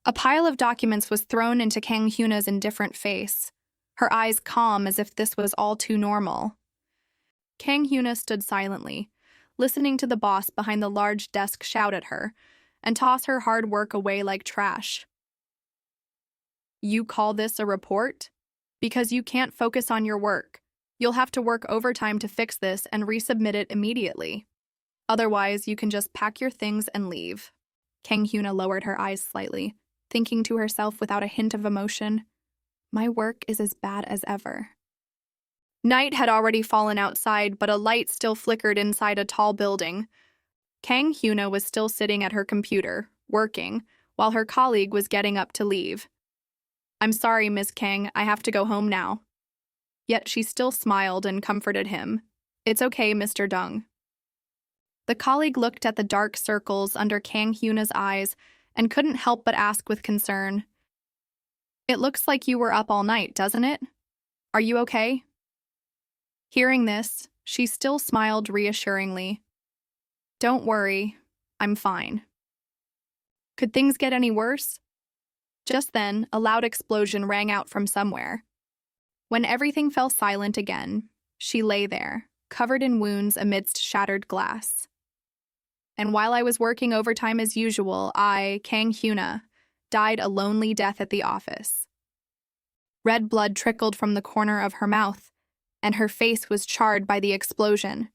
A pile of documents was thrown into Kang Hyuna's indifferent face, her eyes calm as if this was all too normal. Kang Hyuna stood silently, listening to the boss behind the large desk shout at her and toss her hard work away like trash. You call this a report? Because you can't focus on your work. You'll have to work overtime to fix this and resubmit it immediately. Otherwise, you can just pack your things and leave. Kang Hyuna lowered her eyes slightly, thinking to herself without a hint of emotion, my work is as bad as ever. Night had already fallen outside, but a light still flickered inside a tall building. Kang Hyuna was still sitting at her computer, working, while her colleague was getting up to leave. I'm sorry, Miss Kang, I have to go home now. Yet she still smiled and comforted him. It's okay, Mr. Dung. The colleague looked at the dark circles under Kang Hyuna's eyes and couldn't help but ask with concern. It looks like you were up all night, doesn't it? Are you okay? Hearing this, she still smiled reassuringly. Don't worry, I'm fine. Could things get any worse? Just then, a loud explosion rang out from somewhere. When everything fell silent again, she lay there, covered in wounds amidst shattered glass. And while I was working overtime as usual, I, Kang Hyuna, died a lonely death at the office. Red blood trickled from the corner of her mouth, and her face was charred by the explosion.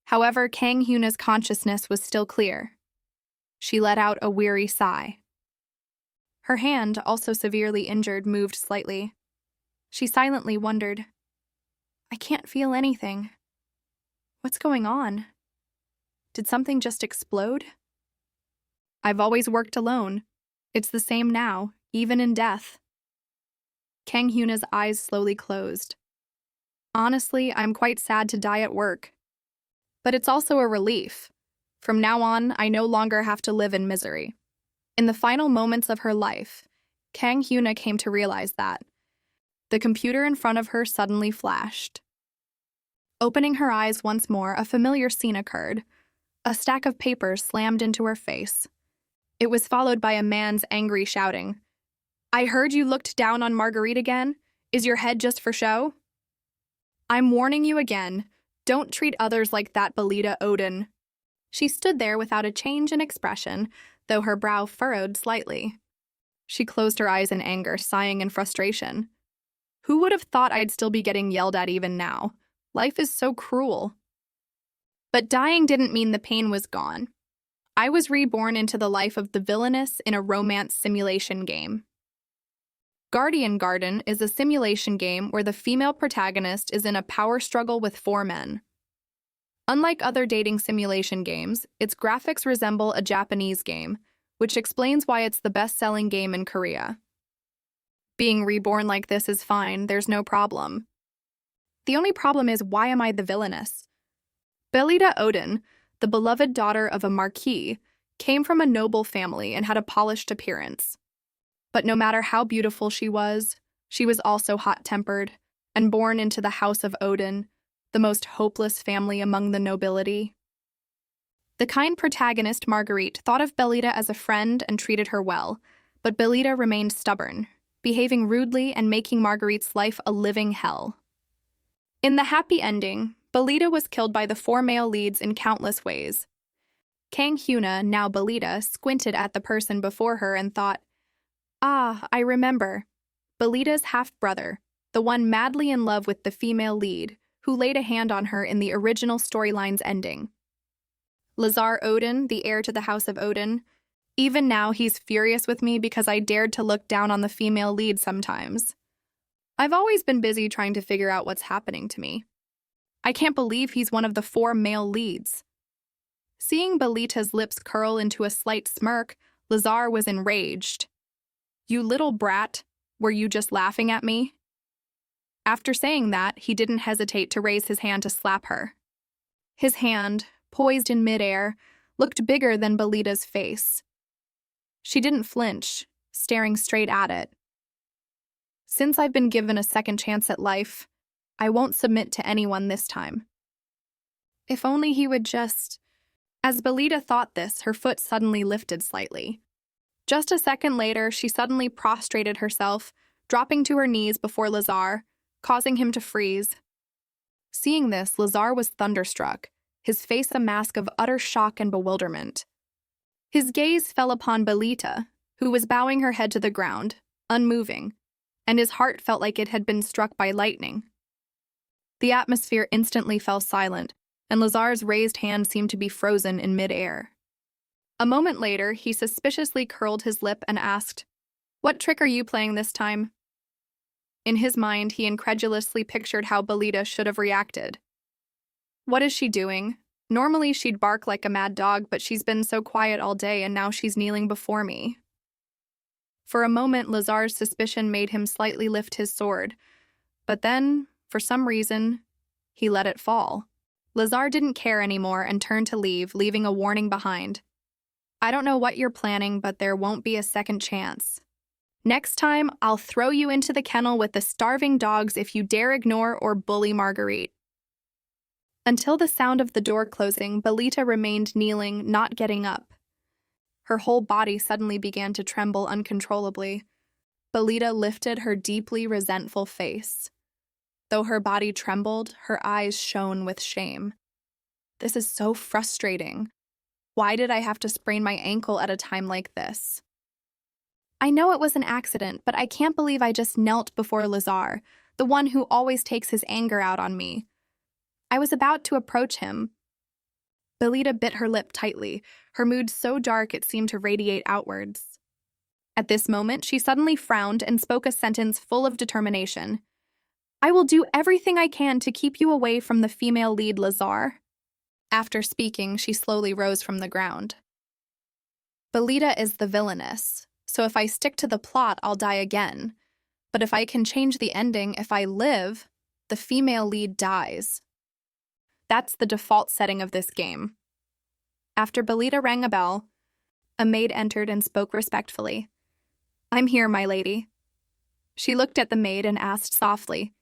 However, Kang Hyuna's consciousness was still clear. She let out a weary sigh. Her hand, also severely injured, moved slightly. She silently wondered, I can't feel anything. What's going on? Did something just explode? I've always worked alone. It's the same now, even in death. Kang Hyuna's eyes slowly closed. Honestly, I'm quite sad to die at work. But it's also a relief. From now on, I no longer have to live in misery. In the final moments of her life, Kang Hyuna came to realize that. The computer in front of her suddenly flashed. Opening her eyes once more, a familiar scene occurred. A stack of papers slammed into her face. It was followed by a man's angry shouting. I heard you looked down on Margarite again. Is your head just for show? I'm warning you again. Don't treat others like that, Belita Odin. She stood there without a change in expression, though her brow furrowed slightly. She closed her eyes in anger, sighing in frustration. Who would have thought I'd still be getting yelled at even now? Life is so cruel. But dying didn't mean the pain was gone. I was reborn into the life of the Villainess in a romance simulation game. Guardian Garden is a simulation game where the female protagonist is in a power struggle with 4 men. Unlike other dating simulation games, its graphics resemble a Japanese game, which explains why it's the best-selling game in Korea. Being reborn like this is fine, there's no problem. The only problem is, why am I the villainess? Belita Odin, the beloved daughter of a marquis, came from a noble family and had a polished appearance. But no matter how beautiful she was also hot-tempered and born into the house of Odin, the most hopeless family among the nobility. The kind protagonist, Margarite, thought of Belita as a friend and treated her well, but Belita remained stubborn, behaving rudely and making Margarite's life a living hell. In the happy ending, Belita was killed by the 4 male leads in countless ways. Kang Hyuna, now Belita, squinted at the person before her and thought, Ah, I remember. Belita's half-brother, the one madly in love with the female lead, who laid a hand on her in the original storyline's ending. Lazar Odin, the heir to the House of Odin. Even now, he's furious with me because I dared to look down on the female lead sometimes. I've always been busy trying to figure out what's happening to me. I can't believe he's one of the 4 male leads. Seeing Belita's lips curl into a slight smirk, Lazar was enraged. You little brat, were you just laughing at me? After saying that, he didn't hesitate to raise his hand to slap her. His hand, poised in midair, looked bigger than Belita's face. She didn't flinch, staring straight at it. Since I've been given a second chance at life, I won't submit to anyone this time. If only he would just... As Belita thought this, her foot suddenly lifted slightly. Just a second later, she suddenly prostrated herself, dropping to her knees before Lazar, causing him to freeze. Seeing this, Lazar was thunderstruck, his face a mask of utter shock and bewilderment. His gaze fell upon Belita, who was bowing her head to the ground, unmoving, and his heart felt like it had been struck by lightning. The atmosphere instantly fell silent, and Lazar's raised hand seemed to be frozen in midair. A moment later, he suspiciously curled his lip and asked, "What trick are you playing this time?" In his mind, he incredulously pictured how Belita should have reacted. What is she doing? Normally she'd bark like a mad dog, but she's been so quiet all day and now she's kneeling before me. For a moment, Lazar's suspicion made him slightly lift his sword, but then, for some reason, he let it fall. Lazar didn't care anymore and turned to leave, leaving a warning behind. "I don't know what you're planning, but there won't be a second chance. Next time, I'll throw you into the kennel with the starving dogs if you dare ignore or bully Margarite." Until the sound of the door closing, Belita remained kneeling, not getting up. Her whole body suddenly began to tremble uncontrollably. Belita lifted her deeply resentful face. Though her body trembled, her eyes shone with shame. "This is so frustrating. Why did I have to sprain my ankle at a time like this? I know it was an accident, but I can't believe I just knelt before Lazar, the one who always takes his anger out on me." I was about to approach him. Belita bit her lip tightly, her mood so dark it seemed to radiate outwards. At this moment, she suddenly frowned and spoke a sentence full of determination. "I will do everything I can to keep you away from the female lead, Lazar." After speaking, she slowly rose from the ground. "Belita is the villainess, so if I stick to the plot, I'll die again. But if I can change the ending, if I live, the female lead dies. That's the default setting of this game." After Belita rang a bell, a maid entered and spoke respectfully. "I'm here, my lady." She looked at the maid and asked softly,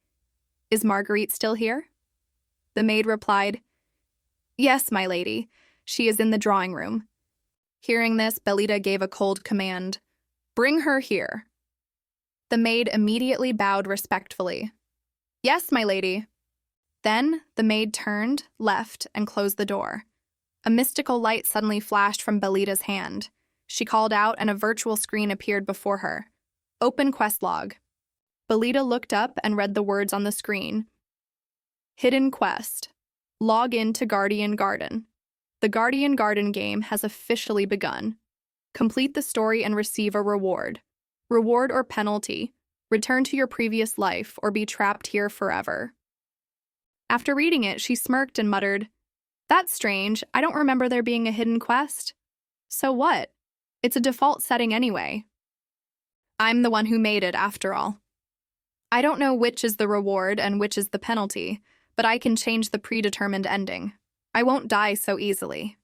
"Is Margarite still here?" The maid replied, "Yes, my lady. She is in the drawing room." Hearing this, Belita gave a cold command, "Bring her here." The maid immediately bowed respectfully. "Yes, my lady." Then the maid turned, left, and closed the door. A mystical light suddenly flashed from Belita's hand. She called out, and a virtual screen appeared before her. "Open quest log." Belita looked up and read the words on the screen. "Hidden quest. Log in to Guardian Garden. The Guardian Garden game has officially begun. Complete the story and receive a reward. Reward or penalty. Return to your previous life or be trapped here forever." After reading it, she smirked and muttered, "That's strange. I don't remember there being a hidden quest. So what? It's a default setting anyway. I'm the one who made it, after all. I don't know which is the reward and which is the penalty, but I can change the predetermined ending. I won't die so easily."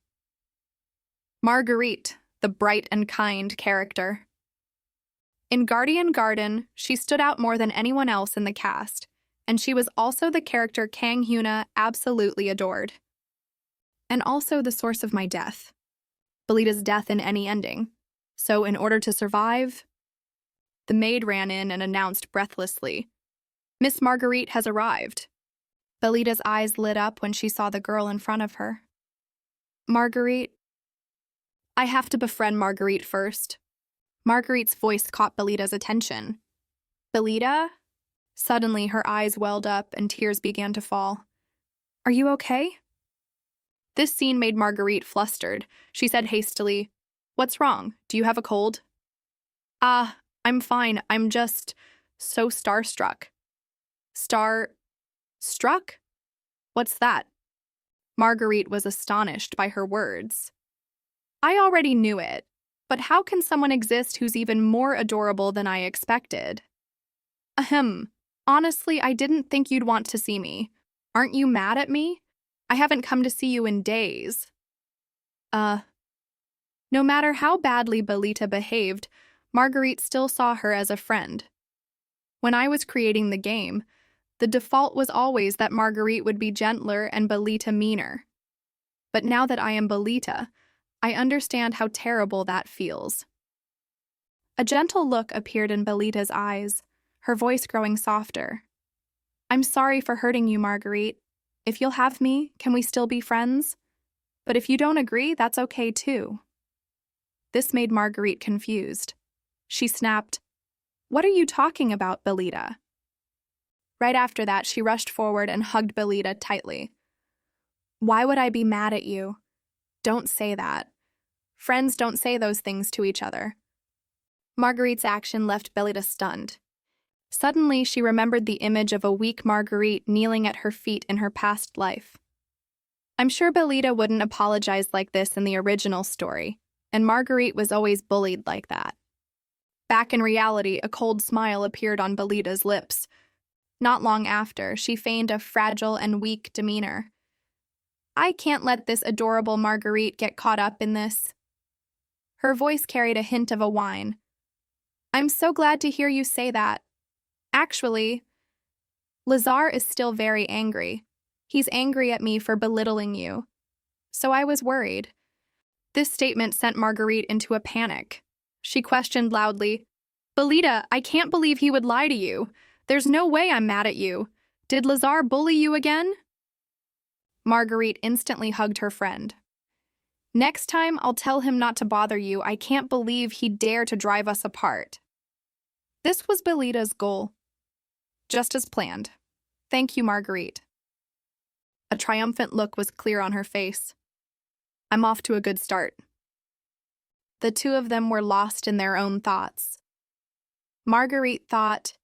Margarite, the bright and kind character. In Guardian Garden, she stood out more than anyone else in the cast, and she was also the character Kang Hyuna absolutely adored. And also the source of my death. Belita's death in any ending. So in order to survive, the maid ran in and announced breathlessly, "Miss Margarite has arrived." Belita's eyes lit up when she saw the girl in front of her. "Margarite? I have to befriend Margarite first." Margarite's voice caught Belita's attention. "Belita?" Suddenly, her eyes welled up and tears began to fall. "Are you okay?" This scene made Margarite flustered. She said hastily, "What's wrong? Do you have a cold?" "Ah, I'm fine. I'm just so starstruck." Struck? What's that?" Margarite was astonished by her words. "I already knew it, but how can someone exist who's even more adorable than I expected?" "Ahem. Honestly, I didn't think you'd want to see me. Aren't you mad at me? I haven't come to see you in days." No matter how badly Belita behaved, Margarite still saw her as a friend. When I was creating the game, the default was always that Margarite would be gentler and Belita meaner. But now that I am Belita, I understand how terrible that feels. A gentle look appeared in Belita's eyes, her voice growing softer. I'm sorry for hurting you, Margarite. If you'll have me, can we still be friends? But if you don't agree, that's okay too. This made Margarite confused. She snapped, What are you talking about, Belita? Right after that, she rushed forward and hugged Belita tightly. Why would I be mad at you? Don't say that. Friends don't say those things to each other. Margarite's action left Belita stunned. Suddenly, she remembered the image of a weak Margarite kneeling at her feet in her past life. I'm sure Belita wouldn't apologize like this in the original story, and Margarite was always bullied like that. Back in reality, a cold smile appeared on Belita's lips. Not long after, she feigned a fragile and weak demeanor. I can't let this adorable Margarite get caught up in this. Her voice carried a hint of a whine. I'm so glad to hear you say that. Actually, Lazar is still very angry. He's angry at me for belittling you. So I was worried. This statement sent Margarite into a panic. She questioned loudly, Belita, I can't believe he would lie to you. There's no way I'm mad at you. Did Lazar bully you again? Margarite instantly hugged her friend. Next time, I'll tell him not to bother you. I can't believe he'd dare to drive us apart. This was Belita's goal. Just as planned. Thank you, Margarite. A triumphant look was clear on her face. I'm off to a good start. The two of them were lost in their own thoughts. Margarite thought,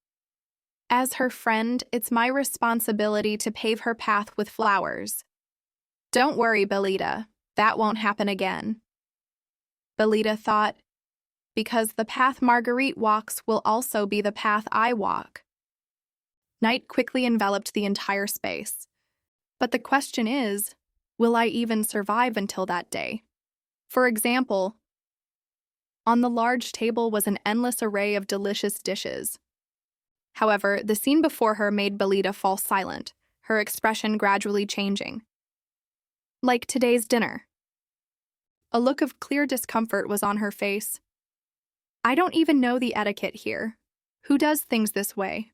as her friend, it's my responsibility to pave her path with flowers. Don't worry, Belita. That won't happen again. Belita thought, because the path Margarite walks will also be the path I walk. Night quickly enveloped the entire space. But the question is, will I even survive until that day? For example, on the large table was an endless array of delicious dishes. However, the scene before her made Belita fall silent, her expression gradually changing. Like today's dinner. A look of clear discomfort was on her face. I don't even know the etiquette here. Who does things this way?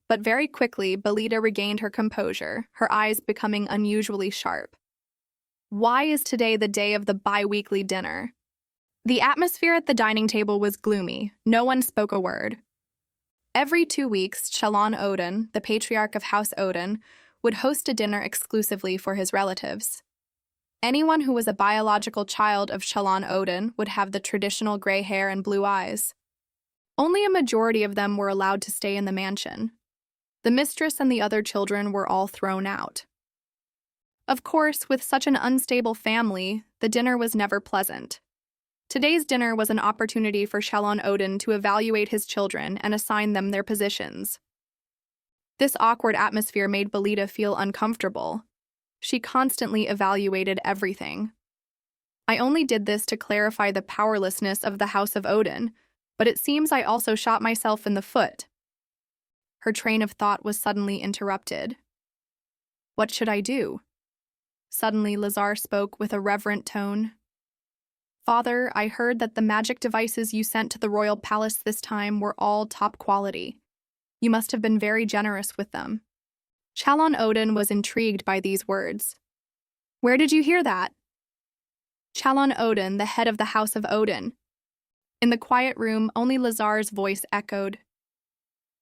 But very quickly, Belita regained her composure, her eyes becoming unusually sharp. Why is today the day of the bi-weekly dinner? The atmosphere at the dining table was gloomy. No one spoke a word. Every 2 weeks, Shalon Odin, the patriarch of House Odin, would host a dinner exclusively for his relatives. Anyone who was a biological child of Shalon Odin would have the traditional gray hair and blue eyes. Only a majority of them were allowed to stay in the mansion. The mistress and the other children were all thrown out. Of course, with such an unstable family, the dinner was never pleasant. Today's dinner was an opportunity for Shalon Odin to evaluate his children and assign them their positions. This awkward atmosphere made Belita feel uncomfortable. She constantly evaluated everything. I only did this to clarify the powerlessness of the House of Odin, but it seems I also shot myself in the foot. Her train of thought was suddenly interrupted. What should I do? Suddenly, Lazar spoke with a reverent tone. Father, I heard that the magic devices you sent to the royal palace this time were all top quality. You must have been very generous with them. Shalon Odin was intrigued by these words. Where did you hear that? Shalon Odin, the head of the House of Odin. In the quiet room, only Lazar's voice echoed.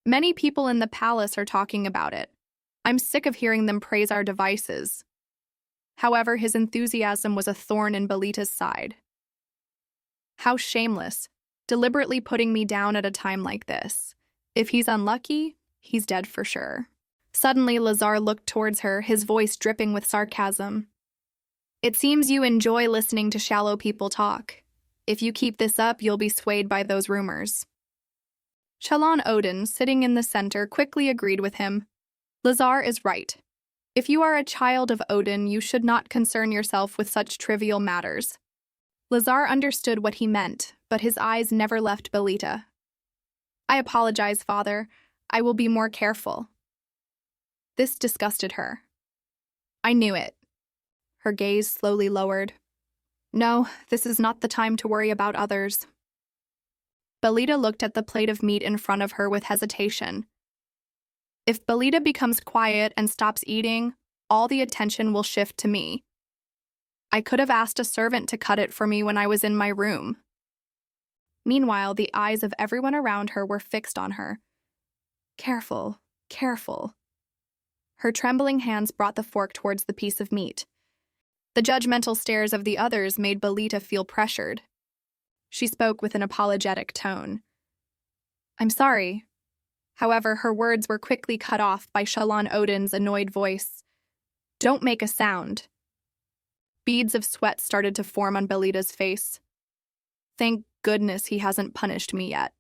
Many people in the palace are talking about it. I'm sick of hearing them praise our devices. However, his enthusiasm was a thorn in Belita's side. How shameless, deliberately putting me down at a time like this. If he's unlucky, he's dead for sure. Suddenly, Lazar looked towards her, his voice dripping with sarcasm. It seems you enjoy listening to shallow people talk. If you keep this up, you'll be swayed by those rumors. Shalon Odin, sitting in the center, quickly agreed with him. Lazar is right. If you are a child of Odin, you should not concern yourself with such trivial matters. Lazar understood what he meant, but his eyes never left Belita. I apologize, Father. I will be more careful. This disgusted her. I knew it. Her gaze slowly lowered. No, this is not the time to worry about others. Belita looked at the plate of meat in front of her with hesitation. If Belita becomes quiet and stops eating, all the attention will shift to me. I could have asked a servant to cut it for me when I was in my room. Meanwhile, the eyes of everyone around her were fixed on her. Careful, careful. Her trembling hands brought the fork towards the piece of meat. The judgmental stares of the others made Belita feel pressured. She spoke with an apologetic tone. I'm sorry. However, her words were quickly cut off by Shalon Odin's annoyed voice. Don't make a sound. Beads of sweat started to form on Belita's face. Thank goodness he hasn't punished me yet.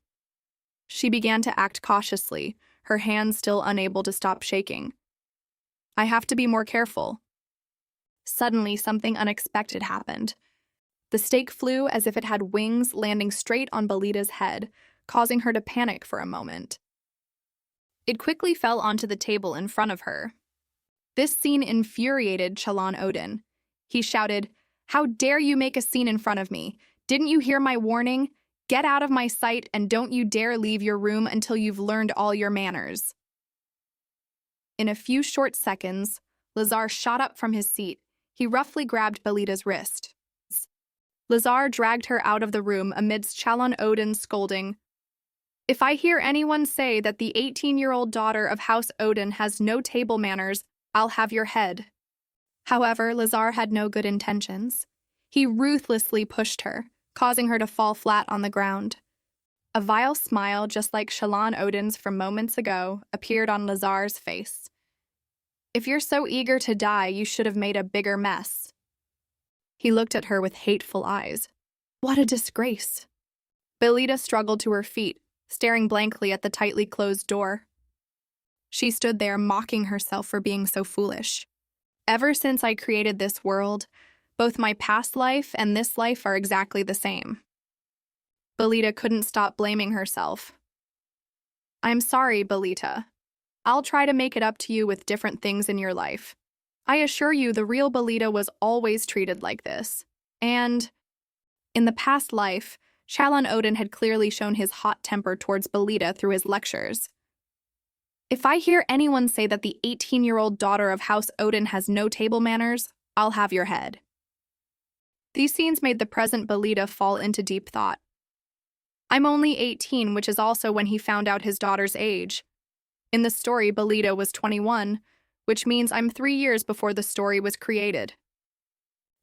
She began to act cautiously, her hands still unable to stop shaking. I have to be more careful. Suddenly, something unexpected happened. The steak flew as if it had wings, landing straight on Belita's head, causing her to panic for a moment. It quickly fell onto the table in front of her. This scene infuriated Shalon Odin. He shouted, How dare you make a scene in front of me? Didn't you hear my warning? Get out of my sight and don't you dare leave your room until you've learned all your manners. In a few short seconds, Lazar shot up from his seat. He roughly grabbed Belita's wrist. Lazar dragged her out of the room amidst Shalon Odin's scolding. If I hear anyone say that the 18-year-old daughter of House Odin has no table manners, I'll have your head. However, Lazar had no good intentions. He ruthlessly pushed her, causing her to fall flat on the ground. A vile smile, just like Shalon Odin's from moments ago, appeared on Lazar's face. If you're so eager to die, you should have made a bigger mess. He looked at her with hateful eyes. What a disgrace. Belita struggled to her feet, staring blankly at the tightly closed door. She stood there mocking herself for being so foolish. Ever since I created this world, both my past life and this life are exactly the same. Belita couldn't stop blaming herself. I'm sorry, Belita. I'll try to make it up to you with different things in your life. I assure you the real Belita was always treated like this. And in the past life, Shalon Odin had clearly shown his hot temper towards Belita through his lectures. If I hear anyone say that the 18-year-old daughter of House Odin has no table manners, I'll have your head. These scenes made the present Belita fall into deep thought. I'm only 18, which is also when he found out his daughter's age. In the story, Belita was 21, which means I'm 3 years before the story was created.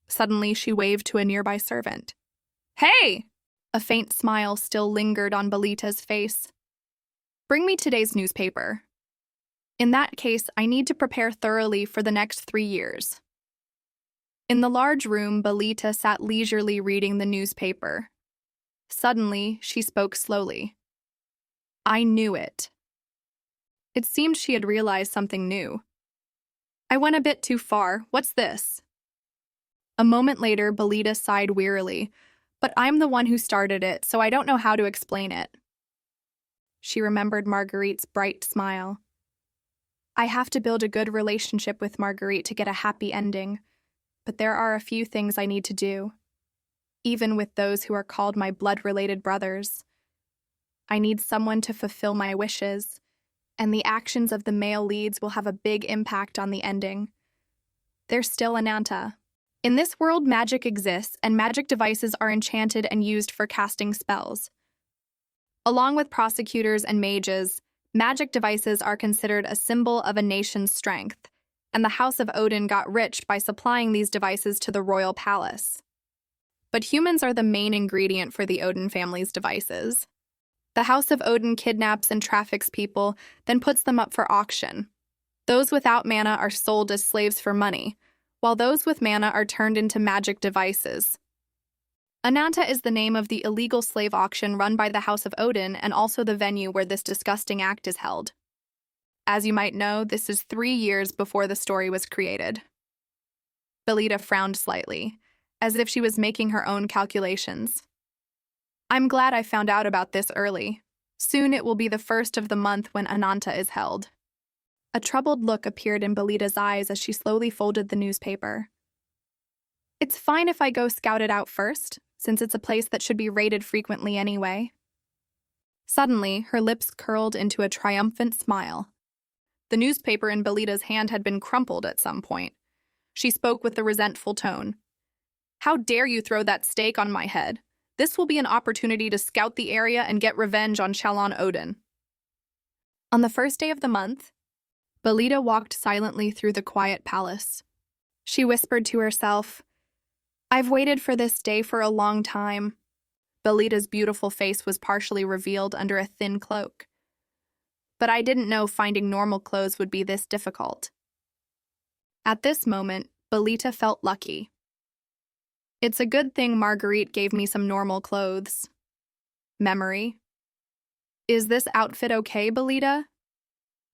Suddenly, she waved to a nearby servant. Hey! A faint smile still lingered on Belita's face. Bring me today's newspaper. In that case, I need to prepare thoroughly for the next 3 years. In the large room, Belita sat leisurely reading the newspaper. Suddenly, she spoke slowly. I knew it. It seemed she had realized something new. I went a bit too far. What's this? A moment later, Belita sighed wearily. But I'm the one who started it, so I don't know how to explain it. She remembered Margarite's bright smile. I have to build a good relationship with Margarite to get a happy ending, but there are a few things I need to do, even with those who are called my blood-related brothers. I need someone to fulfill my wishes, and the actions of the male leads will have a big impact on the ending. There's still Ananta. In this world, magic exists, and magic devices are enchanted and used for casting spells. Along with prosecutors and mages, magic devices are considered a symbol of a nation's strength, and the House of Odin got rich by supplying these devices to the royal palace. But humans are the main ingredient for the Odin family's devices. The House of Odin kidnaps and traffics people, then puts them up for auction. Those without mana are sold as slaves for money, while those with mana are turned into magic devices. Ananta is the name of the illegal slave auction run by the House of Odin and also the venue where this disgusting act is held. As you might know, this is 3 years before the story was created. Belita frowned slightly, as if she was making her own calculations. I'm glad I found out about this early. Soon it will be the first of the month when Ananta is held. A troubled look appeared in Belita's eyes as she slowly folded the newspaper. It's fine if I go scout it out first, since it's a place that should be raided frequently anyway. Suddenly, her lips curled into a triumphant smile. The newspaper in Belita's hand had been crumpled at some point. She spoke with a resentful tone. "How dare you throw that stake on my head? This will be an opportunity to scout the area and get revenge on Shalon Odin." On the first day of the month, Belita walked silently through the quiet palace. She whispered to herself, "I've waited for this day for a long time." Belita's beautiful face was partially revealed under a thin cloak. "But I didn't know finding normal clothes would be this difficult." At this moment, Belita felt lucky. "It's a good thing Margarite gave me some normal clothes." Memory. "Is this outfit okay, Belita?"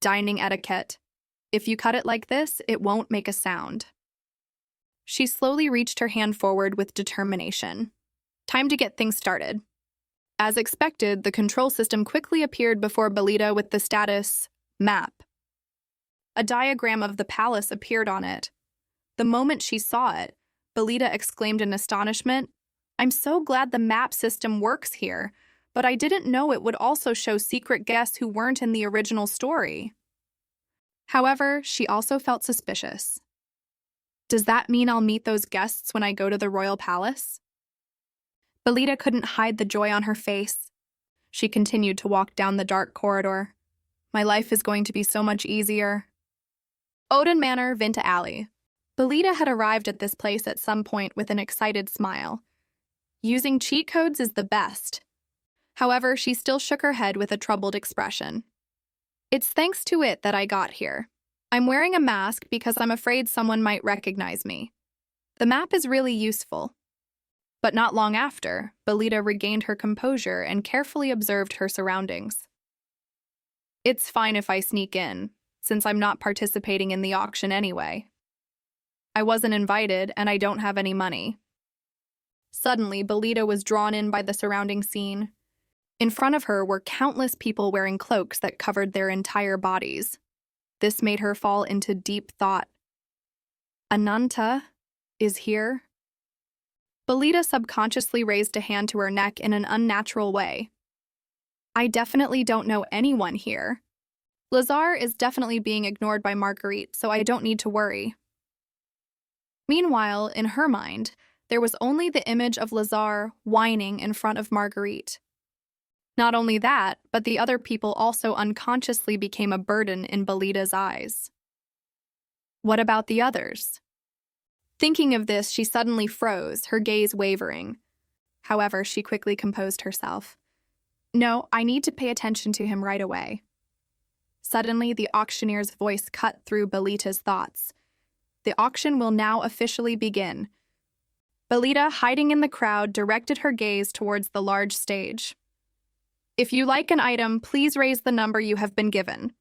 Dining etiquette. "If you cut it like this, it won't make a sound." She slowly reached her hand forward with determination. Time to get things started. As expected, the control system quickly appeared before Belita with the status map. A diagram of the palace appeared on it. The moment she saw it, Belita exclaimed in astonishment, "I'm so glad the map system works here, but I didn't know it would also show secret guests who weren't in the original story." However, she also felt suspicious. Does that mean I'll meet those guests when I go to the royal palace? Belita couldn't hide the joy on her face. She continued to walk down the dark corridor. My life is going to be so much easier. Odin Manor, Vinta Alley. Belita had arrived at this place at some point with an excited smile. Using cheat codes is the best. However, she still shook her head with a troubled expression. "It's thanks to it that I got here. I'm wearing a mask because I'm afraid someone might recognize me. The map is really useful." But not long after, Belita regained her composure and carefully observed her surroundings. "It's fine if I sneak in, since I'm not participating in the auction anyway. I wasn't invited, and I don't have any money." Suddenly, Belita was drawn in by the surrounding scene. In front of her were countless people wearing cloaks that covered their entire bodies. This made her fall into deep thought. Ananta is here? Belita subconsciously raised a hand to her neck in an unnatural way. "I definitely don't know anyone here. Lazar is definitely being ignored by Margarite, so I don't need to worry." Meanwhile, in her mind, there was only the image of Lazar whining in front of Margarite. Not only that, but the other people also unconsciously became a burden in Belita's eyes. What about the others? Thinking of this, she suddenly froze, her gaze wavering. However, she quickly composed herself. "No, I need to pay attention to him right away." Suddenly, the auctioneer's voice cut through Belita's thoughts. "The auction will now officially begin." Belita, hiding in the crowd, directed her gaze towards the large stage. "If you like an item, please raise the number you have been given."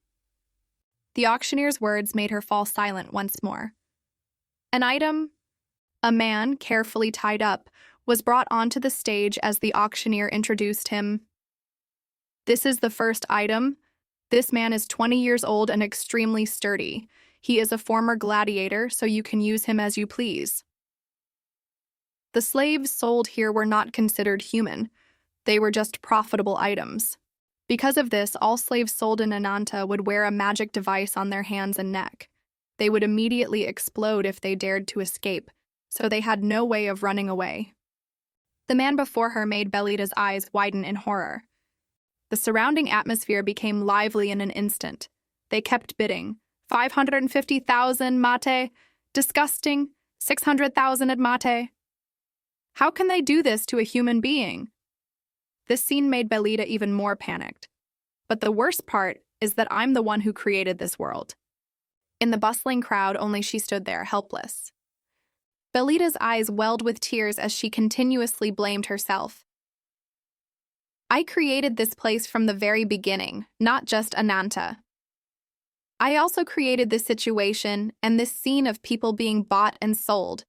The auctioneer's words made her fall silent once more. An item? A man, carefully tied up, was brought onto the stage as the auctioneer introduced him. "This is the first item. This man is 20 years old and extremely sturdy. He is a former gladiator, so you can use him as you please." The slaves sold here were not considered human. They were just profitable items. Because of this, all slaves sold in Ananta would wear a magic device on their hands and neck. They would immediately explode if they dared to escape, so they had no way of running away. The man before her made Belita's eyes widen in horror. The surrounding atmosphere became lively in an instant. They kept bidding. 550,000 mate. Disgusting. 600,000 mate. How can they do this to a human being? This scene made Belita even more panicked. But the worst part is that I'm the one who created this world. In the bustling crowd, only she stood there, helpless. Belita's eyes welled with tears as she continuously blamed herself. "I created this place from the very beginning, not just Ananta. I also created this situation and this scene of people being bought and sold.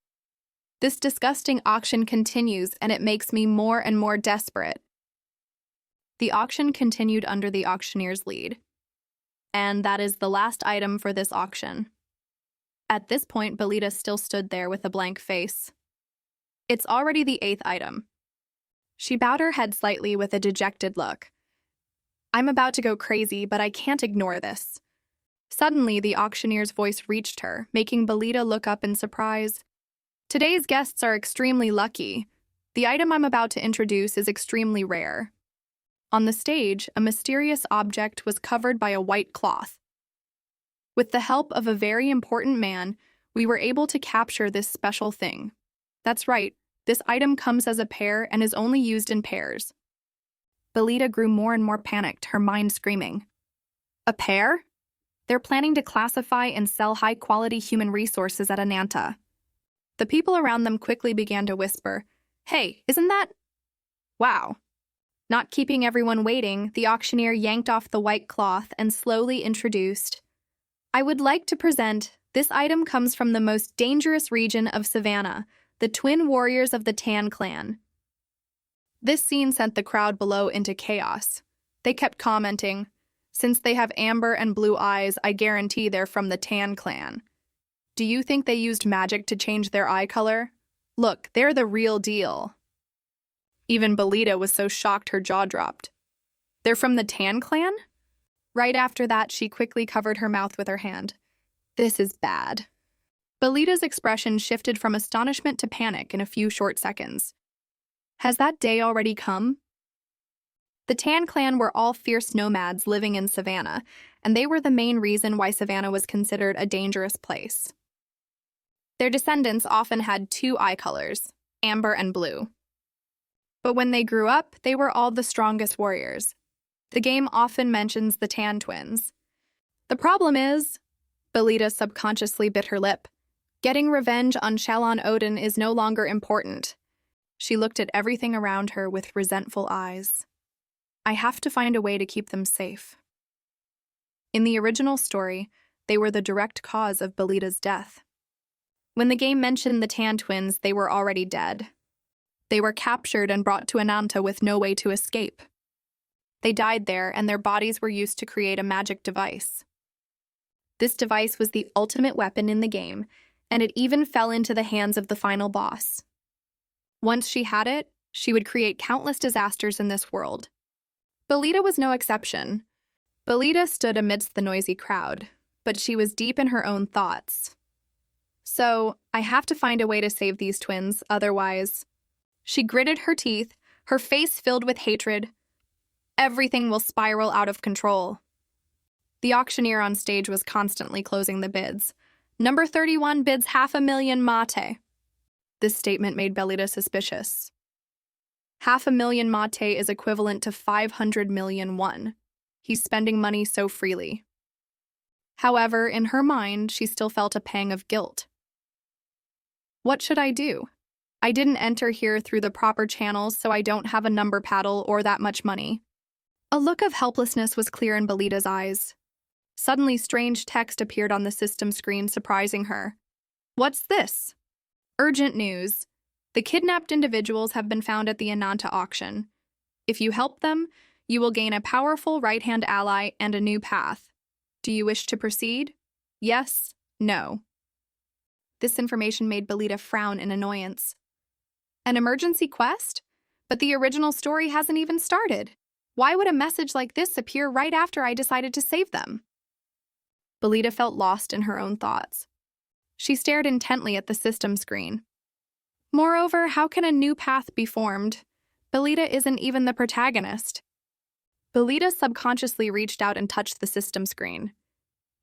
This disgusting auction continues, and it makes me more and more desperate." The auction continued under the auctioneer's lead. And that is the last item for this auction. At this point, Belita still stood there with a blank face. It's already the 8th item. She bowed her head slightly with a dejected look. I'm about to go crazy, but I can't ignore this. Suddenly, the auctioneer's voice reached her, making Belita look up in surprise. Today's guests are extremely lucky. The item I'm about to introduce is extremely rare. On the stage, a mysterious object was covered by a white cloth. With the help of a very important man, we were able to capture this special thing. That's right, this item comes as a pair and is only used in pairs. Belita grew more and more panicked, her mind screaming. A pair? They're planning to classify and sell high-quality human resources at Ananta. The people around them quickly began to whisper, "Hey, isn't that... wow." Not keeping everyone waiting, the auctioneer yanked off the white cloth and slowly introduced, "I would like to present, this item comes from the most dangerous region of Savannah, the twin warriors of the Tan clan." This scene sent the crowd below into chaos. They kept commenting, "Since they have amber and blue eyes, I guarantee they're from the Tan clan. Do you think they used magic to change their eye color? Look, they're the real deal." Even Belita was so shocked her jaw dropped. "They're from the Tan clan?" Right after that, she quickly covered her mouth with her hand. "This is bad." Belita's expression shifted from astonishment to panic in a few short seconds. Has that day already come? The Tan clan were all fierce nomads living in Savannah, and they were the main reason why Savannah was considered a dangerous place. Their descendants often had two eye colors, amber and blue. But when they grew up, they were all the strongest warriors. The game often mentions the Tan twins. The problem is, Belita subconsciously bit her lip. Getting revenge on Shalon Odin is no longer important. She looked at everything around her with resentful eyes. I have to find a way to keep them safe. In the original story, they were the direct cause of Belita's death. When the game mentioned the Tan twins, they were already dead. They were captured and brought to Ananta with no way to escape. They died there, and their bodies were used to create a magic device. This device was the ultimate weapon in the game, and it even fell into the hands of the final boss. Once she had it, she would create countless disasters in this world. Belita was no exception. Belita stood amidst the noisy crowd, but she was deep in her own thoughts. So, I have to find a way to save these twins, otherwise... She gritted her teeth, her face filled with hatred. Everything will spiral out of control. The auctioneer on stage was constantly closing the bids. Number 31 bids 500,000 mate. This statement made Belita suspicious. 500,000 mate is equivalent to 500 million won. He's spending money so freely. However, in her mind, she still felt a pang of guilt. What should I do? I didn't enter here through the proper channels, so I don't have a number paddle or that much money. A look of helplessness was clear in Belita's eyes. Suddenly, strange text appeared on the system screen, surprising her. What's this? Urgent news. The kidnapped individuals have been found at the Ananta auction. If you help them, you will gain a powerful right-hand ally and a new path. Do you wish to proceed? Yes? No? This information made Belita frown in annoyance. An emergency quest? But the original story hasn't even started. Why would a message like this appear right after I decided to save them? Belita felt lost in her own thoughts. She stared intently at the system screen. Moreover, how can a new path be formed? Belita isn't even the protagonist. Belita subconsciously reached out and touched the system screen.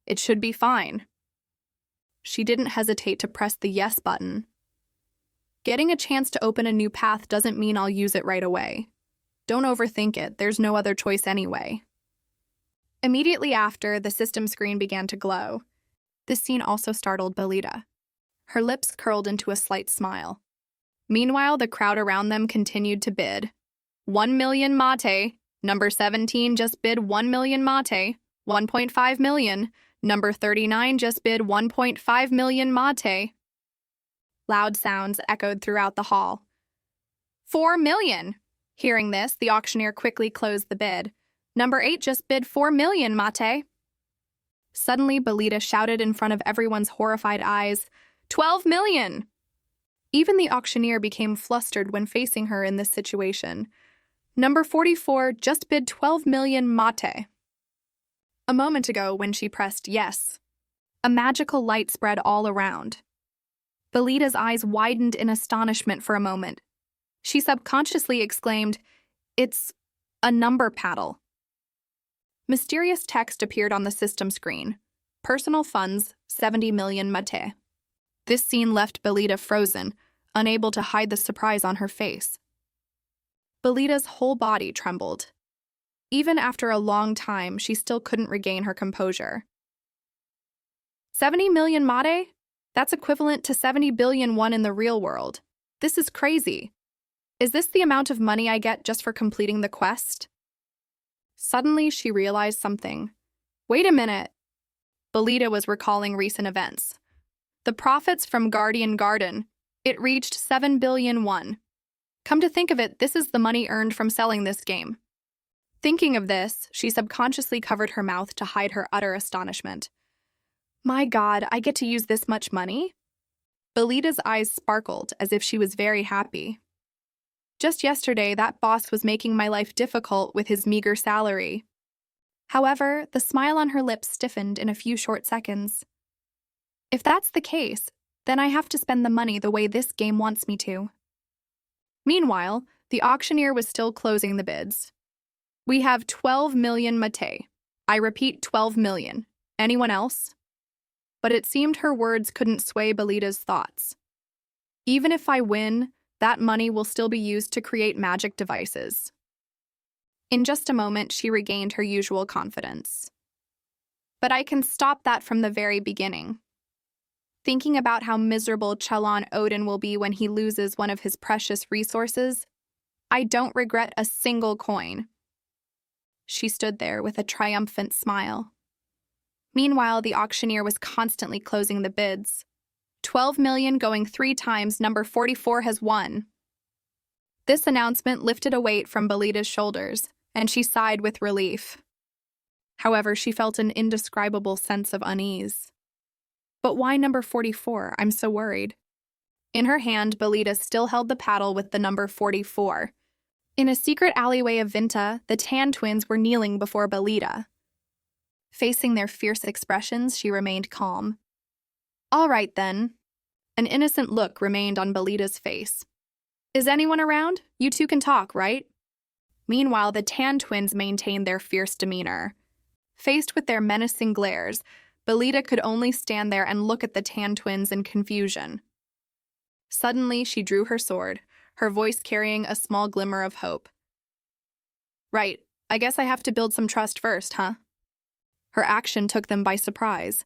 It should be fine. She didn't hesitate to press the yes button. Getting a chance to open a new path doesn't mean I'll use it right away. Don't overthink it, there's no other choice anyway. Immediately after, the system screen began to glow. This scene also startled Belita. Her lips curled into a slight smile. Meanwhile, the crowd around them continued to bid. 1 million mate. Number 17 just bid 1 million mate. 1.5 million. Number 39 just bid 1.5 million mate. Loud sounds echoed throughout the hall. 4 million! Hearing this, the auctioneer quickly closed the bid. Number 8 just bid 4 million mate. Suddenly, Belita shouted in front of everyone's horrified eyes, 12 million! Even the auctioneer became flustered when facing her in this situation. Number 44 just bid 12 million mate. A moment ago, when she pressed yes, a magical light spread all around. Belita's eyes widened in astonishment for a moment. She subconsciously exclaimed, "It's a number paddle." Mysterious text appeared on the system screen. Personal funds, 70 million mate. This scene left Belita frozen, unable to hide the surprise on her face. Belita's whole body trembled. Even after a long time, she still couldn't regain her composure. 70 million mate? That's equivalent to 70 billion won in the real world. This is crazy. Is this the amount of money I get just for completing the quest? Suddenly, she realized something. Wait a minute. Belita was recalling recent events. The profits from Guardian Garden, it reached 7 billion won. Come to think of it, this is the money earned from selling this game. Thinking of this, she subconsciously covered her mouth to hide her utter astonishment. My God, I get to use this much money? Belita's eyes sparkled as if she was very happy. Just yesterday, that boss was making my life difficult with his meager salary. However, the smile on her lips stiffened in a few short seconds. If that's the case, then I have to spend the money the way this game wants me to. Meanwhile, the auctioneer was still closing the bids. We have 12 million mate. I repeat, 12 million. Anyone else? But it seemed her words couldn't sway Belita's thoughts. Even if I win, that money will still be used to create magic devices. In just a moment, she regained her usual confidence. But I can stop that from the very beginning. Thinking about how miserable Chalon Odin will be when he loses one of his precious resources, I don't regret a single coin. She stood there with a triumphant smile. Meanwhile, the auctioneer was constantly closing the bids. 12 million going 3 times, number 44 has won. This announcement lifted a weight from Belita's shoulders, and she sighed with relief. However, she felt an indescribable sense of unease. But why number 44? I'm so worried. In her hand, Belita still held the paddle with the number 44. In a secret alleyway of Vinta, the Tan twins were kneeling before Belita. Facing their fierce expressions, she remained calm. All right, then. An innocent look remained on Belita's face. Is anyone around? You two can talk, right? Meanwhile, the Tan twins maintained their fierce demeanor. Faced with their menacing glares, Belita could only stand there and look at the Tan twins in confusion. Suddenly, she drew her sword, her voice carrying a small glimmer of hope. Right, I guess I have to build some trust first, huh? Her action took them by surprise.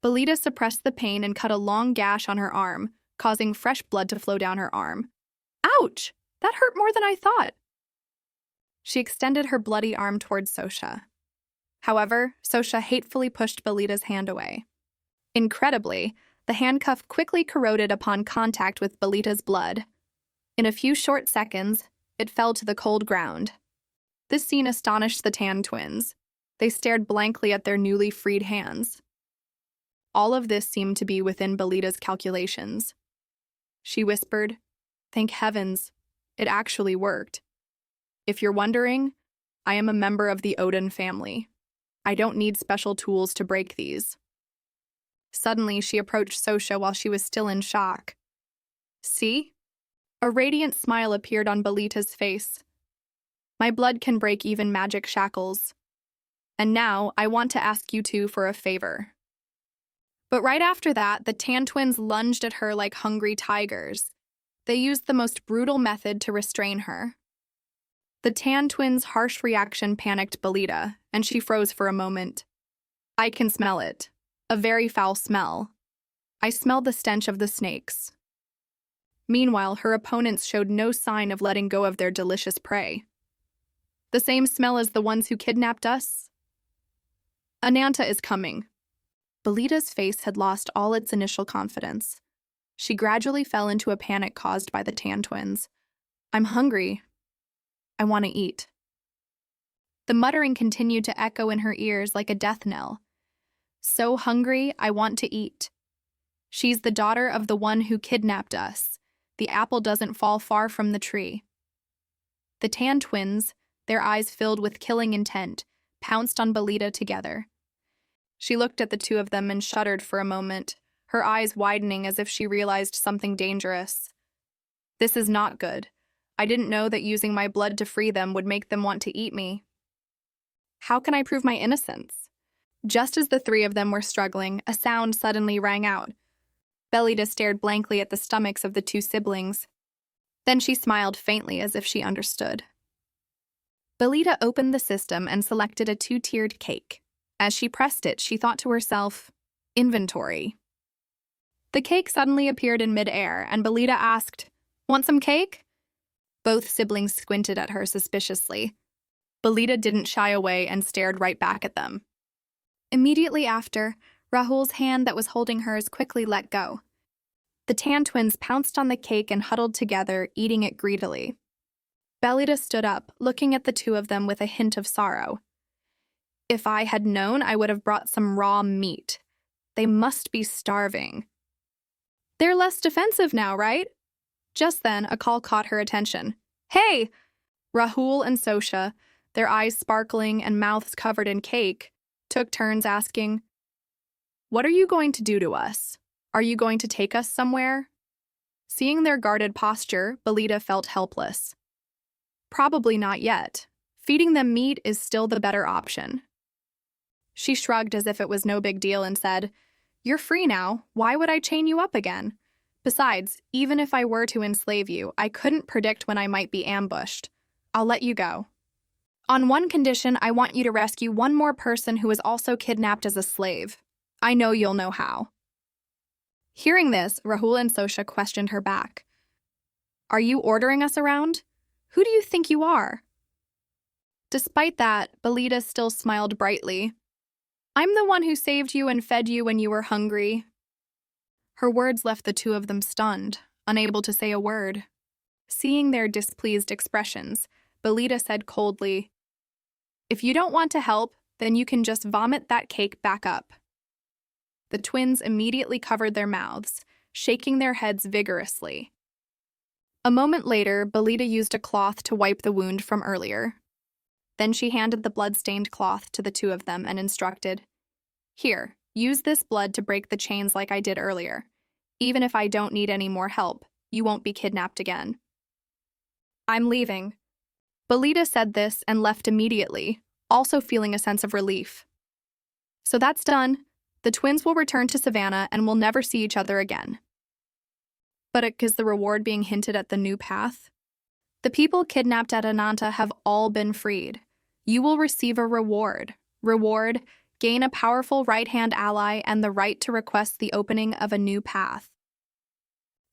Belita suppressed the pain and cut a long gash on her arm, causing fresh blood to flow down her arm. Ouch! That hurt more than I thought. She extended her bloody arm towards Sosha. However, Sosha hatefully pushed Belita's hand away. Incredibly, the handcuff quickly corroded upon contact with Belita's blood. In a few short seconds, it fell to the cold ground. This scene astonished the Tan twins. They stared blankly at their newly freed hands. All of this seemed to be within Belita's calculations. She whispered, "Thank heavens, it actually worked. If you're wondering, I am a member of the Odin family. I don't need special tools to break these." Suddenly, she approached Sosha while she was still in shock. See? A radiant smile appeared on Belita's face. My blood can break even magic shackles. And now, I want to ask you two for a favor. But right after that, the Tan twins lunged at her like hungry tigers. They used the most brutal method to restrain her. The Tan twins' harsh reaction panicked Belita, and she froze for a moment. I can smell it. A very foul smell. I smell the stench of the snakes. Meanwhile, her opponents showed no sign of letting go of their delicious prey. The same smell as the ones who kidnapped us? Ananta is coming. Belita's face had lost all its initial confidence. She gradually fell into a panic caused by the Tan twins. I'm hungry. I want to eat. The muttering continued to echo in her ears like a death knell. So hungry, I want to eat. She's the daughter of the one who kidnapped us. The apple doesn't fall far from the tree. The Tan twins, their eyes filled with killing intent, pounced on Belita together. She looked at the two of them and shuddered for a moment, her eyes widening as if she realized something dangerous. This is not good. I didn't know that using my blood to free them would make them want to eat me. How can I prove my innocence? Just as the three of them were struggling, a sound suddenly rang out. Belita stared blankly at the stomachs of the two siblings. Then she smiled faintly as if she understood. Belita opened the system and selected a two-tiered cake. As she pressed it, she thought to herself, inventory. The cake suddenly appeared in midair, and Belita asked, "Want some cake?" Both siblings squinted at her suspiciously. Belita didn't shy away and stared right back at them. Immediately after, Rahul's hand that was holding hers quickly let go. The Tan twins pounced on the cake and huddled together, eating it greedily. Belita stood up, looking at the two of them with a hint of sorrow. If I had known, I would have brought some raw meat. They must be starving. They're less defensive now, right? Just then, a call caught her attention. Hey! Rahul and Sosha, their eyes sparkling and mouths covered in cake, took turns asking, "What are you going to do to us? Are you going to take us somewhere?" Seeing their guarded posture, Belita felt helpless. Probably not yet. Feeding them meat is still the better option. She shrugged as if it was no big deal and said, "You're free now. Why would I chain you up again? Besides, even if I were to enslave you, I couldn't predict when I might be ambushed. I'll let you go. On one condition, I want you to rescue one more person who was also kidnapped as a slave. I know you'll know how." Hearing this, Rahul and Sosha questioned her back. "Are you ordering us around? Who do you think you are?" Despite that, Belita still smiled brightly. "I'm the one who saved you and fed you when you were hungry." Her words left the two of them stunned, unable to say a word. Seeing their displeased expressions, Belita said coldly, "If you don't want to help, then you can just vomit that cake back up." The twins immediately covered their mouths, shaking their heads vigorously. A moment later, Belita used a cloth to wipe the wound from earlier. Then she handed the blood-stained cloth to the two of them and instructed, "Here, use this blood to break the chains like I did earlier. Even if I don't need any more help, you won't be kidnapped again." "I'm leaving." Belita said this and left immediately, also feeling a sense of relief. So that's done. The twins will return to Savannah and will never see each other again. But is the reward being hinted at the new path? The people kidnapped at Ananta have all been freed. You will receive a reward. Reward, gain a powerful right-hand ally and the right to request the opening of a new path.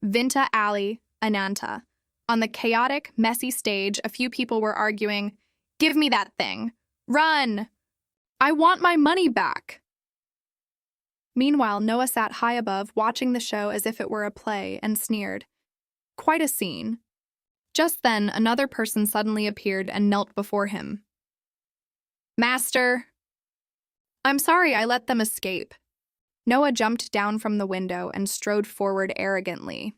Vinta Alley, Ananta. On the chaotic, messy stage, a few people were arguing, "Give me that thing! Run! I want my money back!" Meanwhile, Noah sat high above, watching the show as if it were a play, and sneered. Quite a scene. Just then, another person suddenly appeared and knelt before him. "Master!" "I'm sorry I let them escape." Noah jumped down from the window and strode forward arrogantly.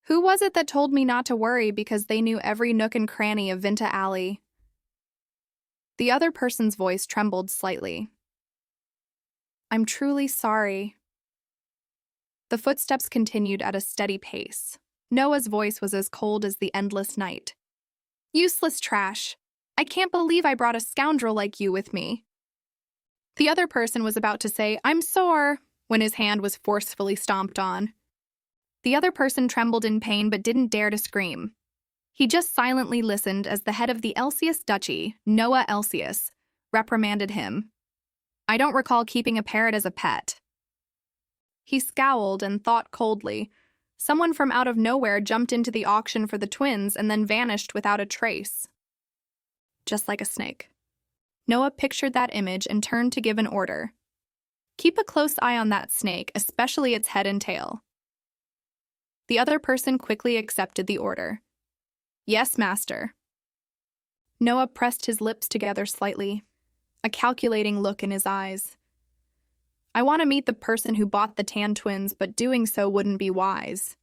"Who was it that told me not to worry because they knew every nook and cranny of Vinta Alley?" The other person's voice trembled slightly. "I'm truly sorry." The footsteps continued at a steady pace. Noah's voice was as cold as the endless night. "Useless trash. I can't believe I brought a scoundrel like you with me." The other person was about to say, "I'm sore," when his hand was forcefully stomped on. The other person trembled in pain but didn't dare to scream. He just silently listened as the head of the Elsius Duchy, Noah Elsius, reprimanded him. "I don't recall keeping a parrot as a pet." He scowled and thought coldly. Someone from out of nowhere jumped into the auction for the twins and then vanished without a trace. Just like a snake. Noah pictured that image and turned to give an order. "Keep a close eye on that snake, especially its head and tail." The other person quickly accepted the order. "Yes, master." Noah pressed his lips together slightly, a calculating look in his eyes. "I want to meet the person who bought the Tan twins, but doing so wouldn't be wise."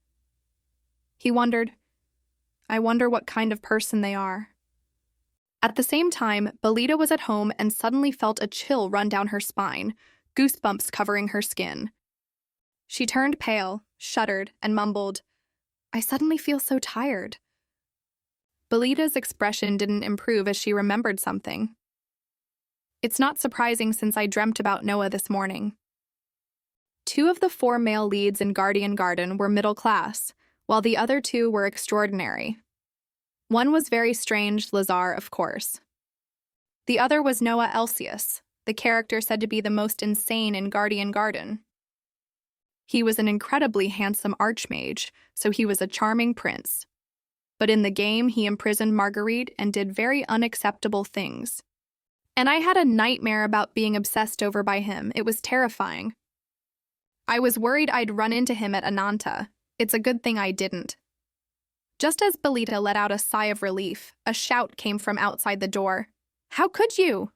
He wondered, I wonder what kind of person they are. At the same time, Belita was at home and suddenly felt a chill run down her spine, goosebumps covering her skin. She turned pale, shuddered, and mumbled, "I suddenly feel so tired." Belita's expression didn't improve as she remembered something. "It's not surprising since I dreamt about Noah this morning." 2 of the 4 male leads in Guardian Garden were middle class, while the other 2 were extraordinary. One was very strange, Lazar, of course. The other was Noah Elsius, the character said to be the most insane in Guardian Garden. He was an incredibly handsome archmage, so he was a charming prince. But in the game, he imprisoned Margarite and did very unacceptable things. And I had a nightmare about being obsessed over by him. It was terrifying. I was worried I'd run into him at Ananta. It's a good thing I didn't. Just as Belita let out a sigh of relief, a shout came from outside the door. "How could you?"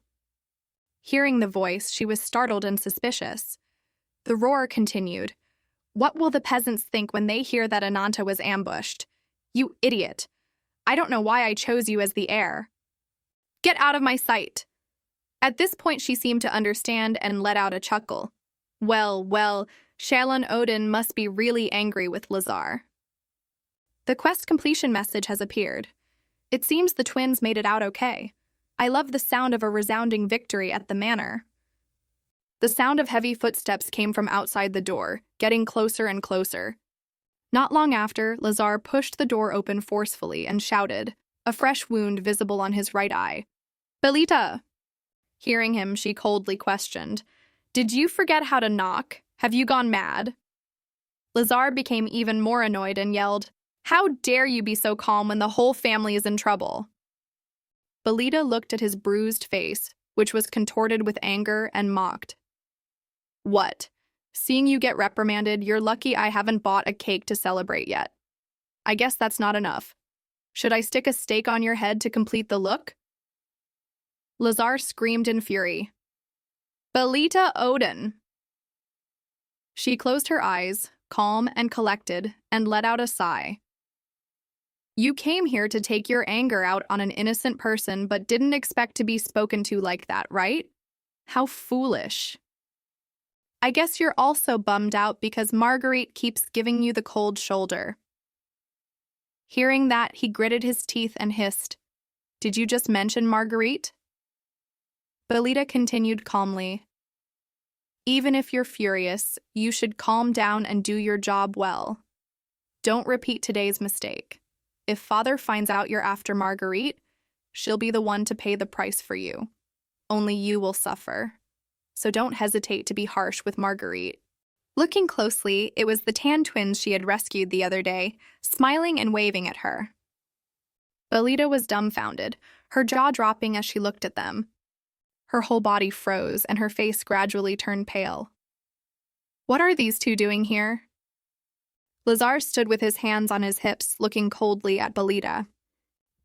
Hearing the voice, she was startled and suspicious. The roar continued. "What will the peasants think when they hear that Ananta was ambushed? You idiot. I don't know why I chose you as the heir. Get out of my sight." At this point, she seemed to understand and let out a chuckle. Well, Shalon Odin must be really angry with Lazar. The quest completion message has appeared. It seems the twins made it out okay. I love the sound of a resounding victory at the manor. The sound of heavy footsteps came from outside the door, getting closer and closer. Not long after, Lazar pushed the door open forcefully and shouted, a fresh wound visible on his right eye. "Belita!" Hearing him, she coldly questioned, "Did you forget how to knock? Have you gone mad?" Lazar became even more annoyed and yelled, "How dare you be so calm when the whole family is in trouble?" Belita looked at his bruised face, which was contorted with anger, and mocked. "What? Seeing you get reprimanded, you're lucky I haven't bought a cake to celebrate yet. I guess that's not enough. Should I stick a stake on your head to complete the look?" Lazar screamed in fury. "Belita Odin!" She closed her eyes, calm and collected, and let out a sigh. "You came here to take your anger out on an innocent person but didn't expect to be spoken to like that, right? How foolish. I guess you're also bummed out because Margarite keeps giving you the cold shoulder." Hearing that, he gritted his teeth and hissed, "Did you just mention Margarite?" Belita continued calmly, "Even if you're furious, you should calm down and do your job well. Don't repeat today's mistake. If Father finds out you're after Margarite, she'll be the one to pay the price for you. Only you will suffer. So don't hesitate to be harsh with Margarite." Looking closely, it was the tan twins she had rescued the other day, smiling and waving at her. Belita was dumbfounded, her jaw dropping as she looked at them. Her whole body froze and her face gradually turned pale. What are these 2 doing here? Lazar stood with his hands on his hips, looking coldly at Belita.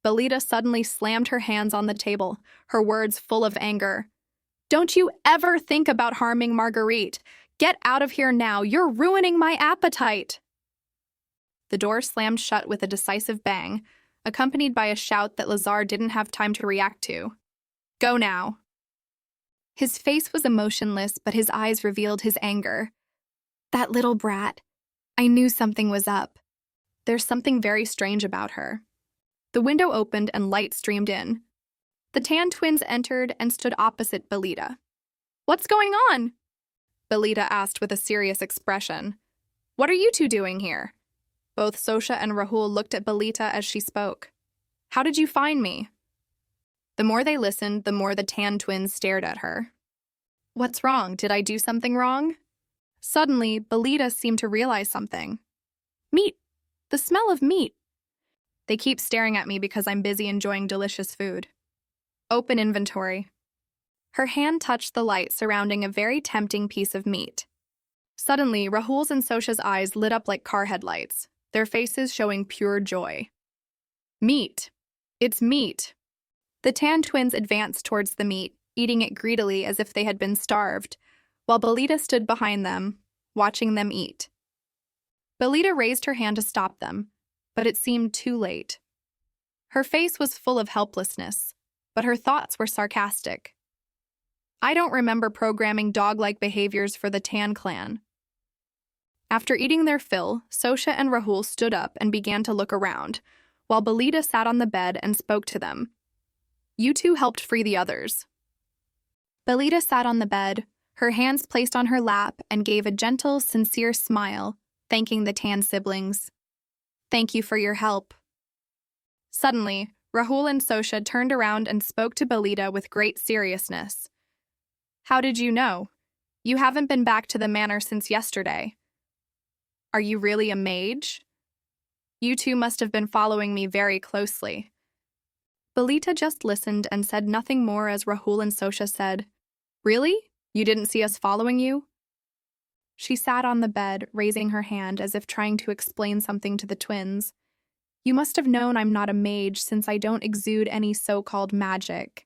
Belita suddenly slammed her hands on the table, her words full of anger. "Don't you ever think about harming Margarite! Get out of here now! You're ruining my appetite!" The door slammed shut with a decisive bang, accompanied by a shout that Lazar didn't have time to react to. "Go now!" His face was emotionless, but his eyes revealed his anger. "That little brat. I knew something was up. There's something very strange about her." The window opened and light streamed in. The tan twins entered and stood opposite Belita. "What's going on?" Belita asked with a serious expression. "What are you 2 doing here?" Both Sosha and Rahul looked at Belita as she spoke. "How did you find me?" The more they listened, the more the tan twins stared at her. "What's wrong? Did I do something wrong?" Suddenly, Belita seemed to realize something. "Meat! The smell of meat! They keep staring at me because I'm busy enjoying delicious food. Open inventory." Her hand touched the light surrounding a very tempting piece of meat. Suddenly, Rahul's and Sosha's eyes lit up like car headlights, their faces showing pure joy. "Meat! It's meat!" The tan twins advanced towards the meat, eating it greedily as if they had been starved, while Belita stood behind them, watching them eat. Belita raised her hand to stop them, but it seemed too late. Her face was full of helplessness, but her thoughts were sarcastic. I don't remember programming dog-like behaviors for the Tan clan. After eating their fill, Sosha and Rahul stood up and began to look around, while Belita sat on the bed and spoke to them. You two helped free the others. Belita sat on the bed, her hands placed on her lap, and gave a gentle, sincere smile, thanking the Tan siblings. Thank you for your help. Suddenly, Rahul and Sosha turned around and spoke to Belita with great seriousness. How did you know? You haven't been back to the manor since yesterday. Are you really a mage? You two must have been following me very closely. Belita just listened and said nothing more as Rahul and Sosha said, Really? You didn't see us following you? She sat on the bed, raising her hand as if trying to explain something to the twins. You must have known I'm not a mage since I don't exude any so-called magic.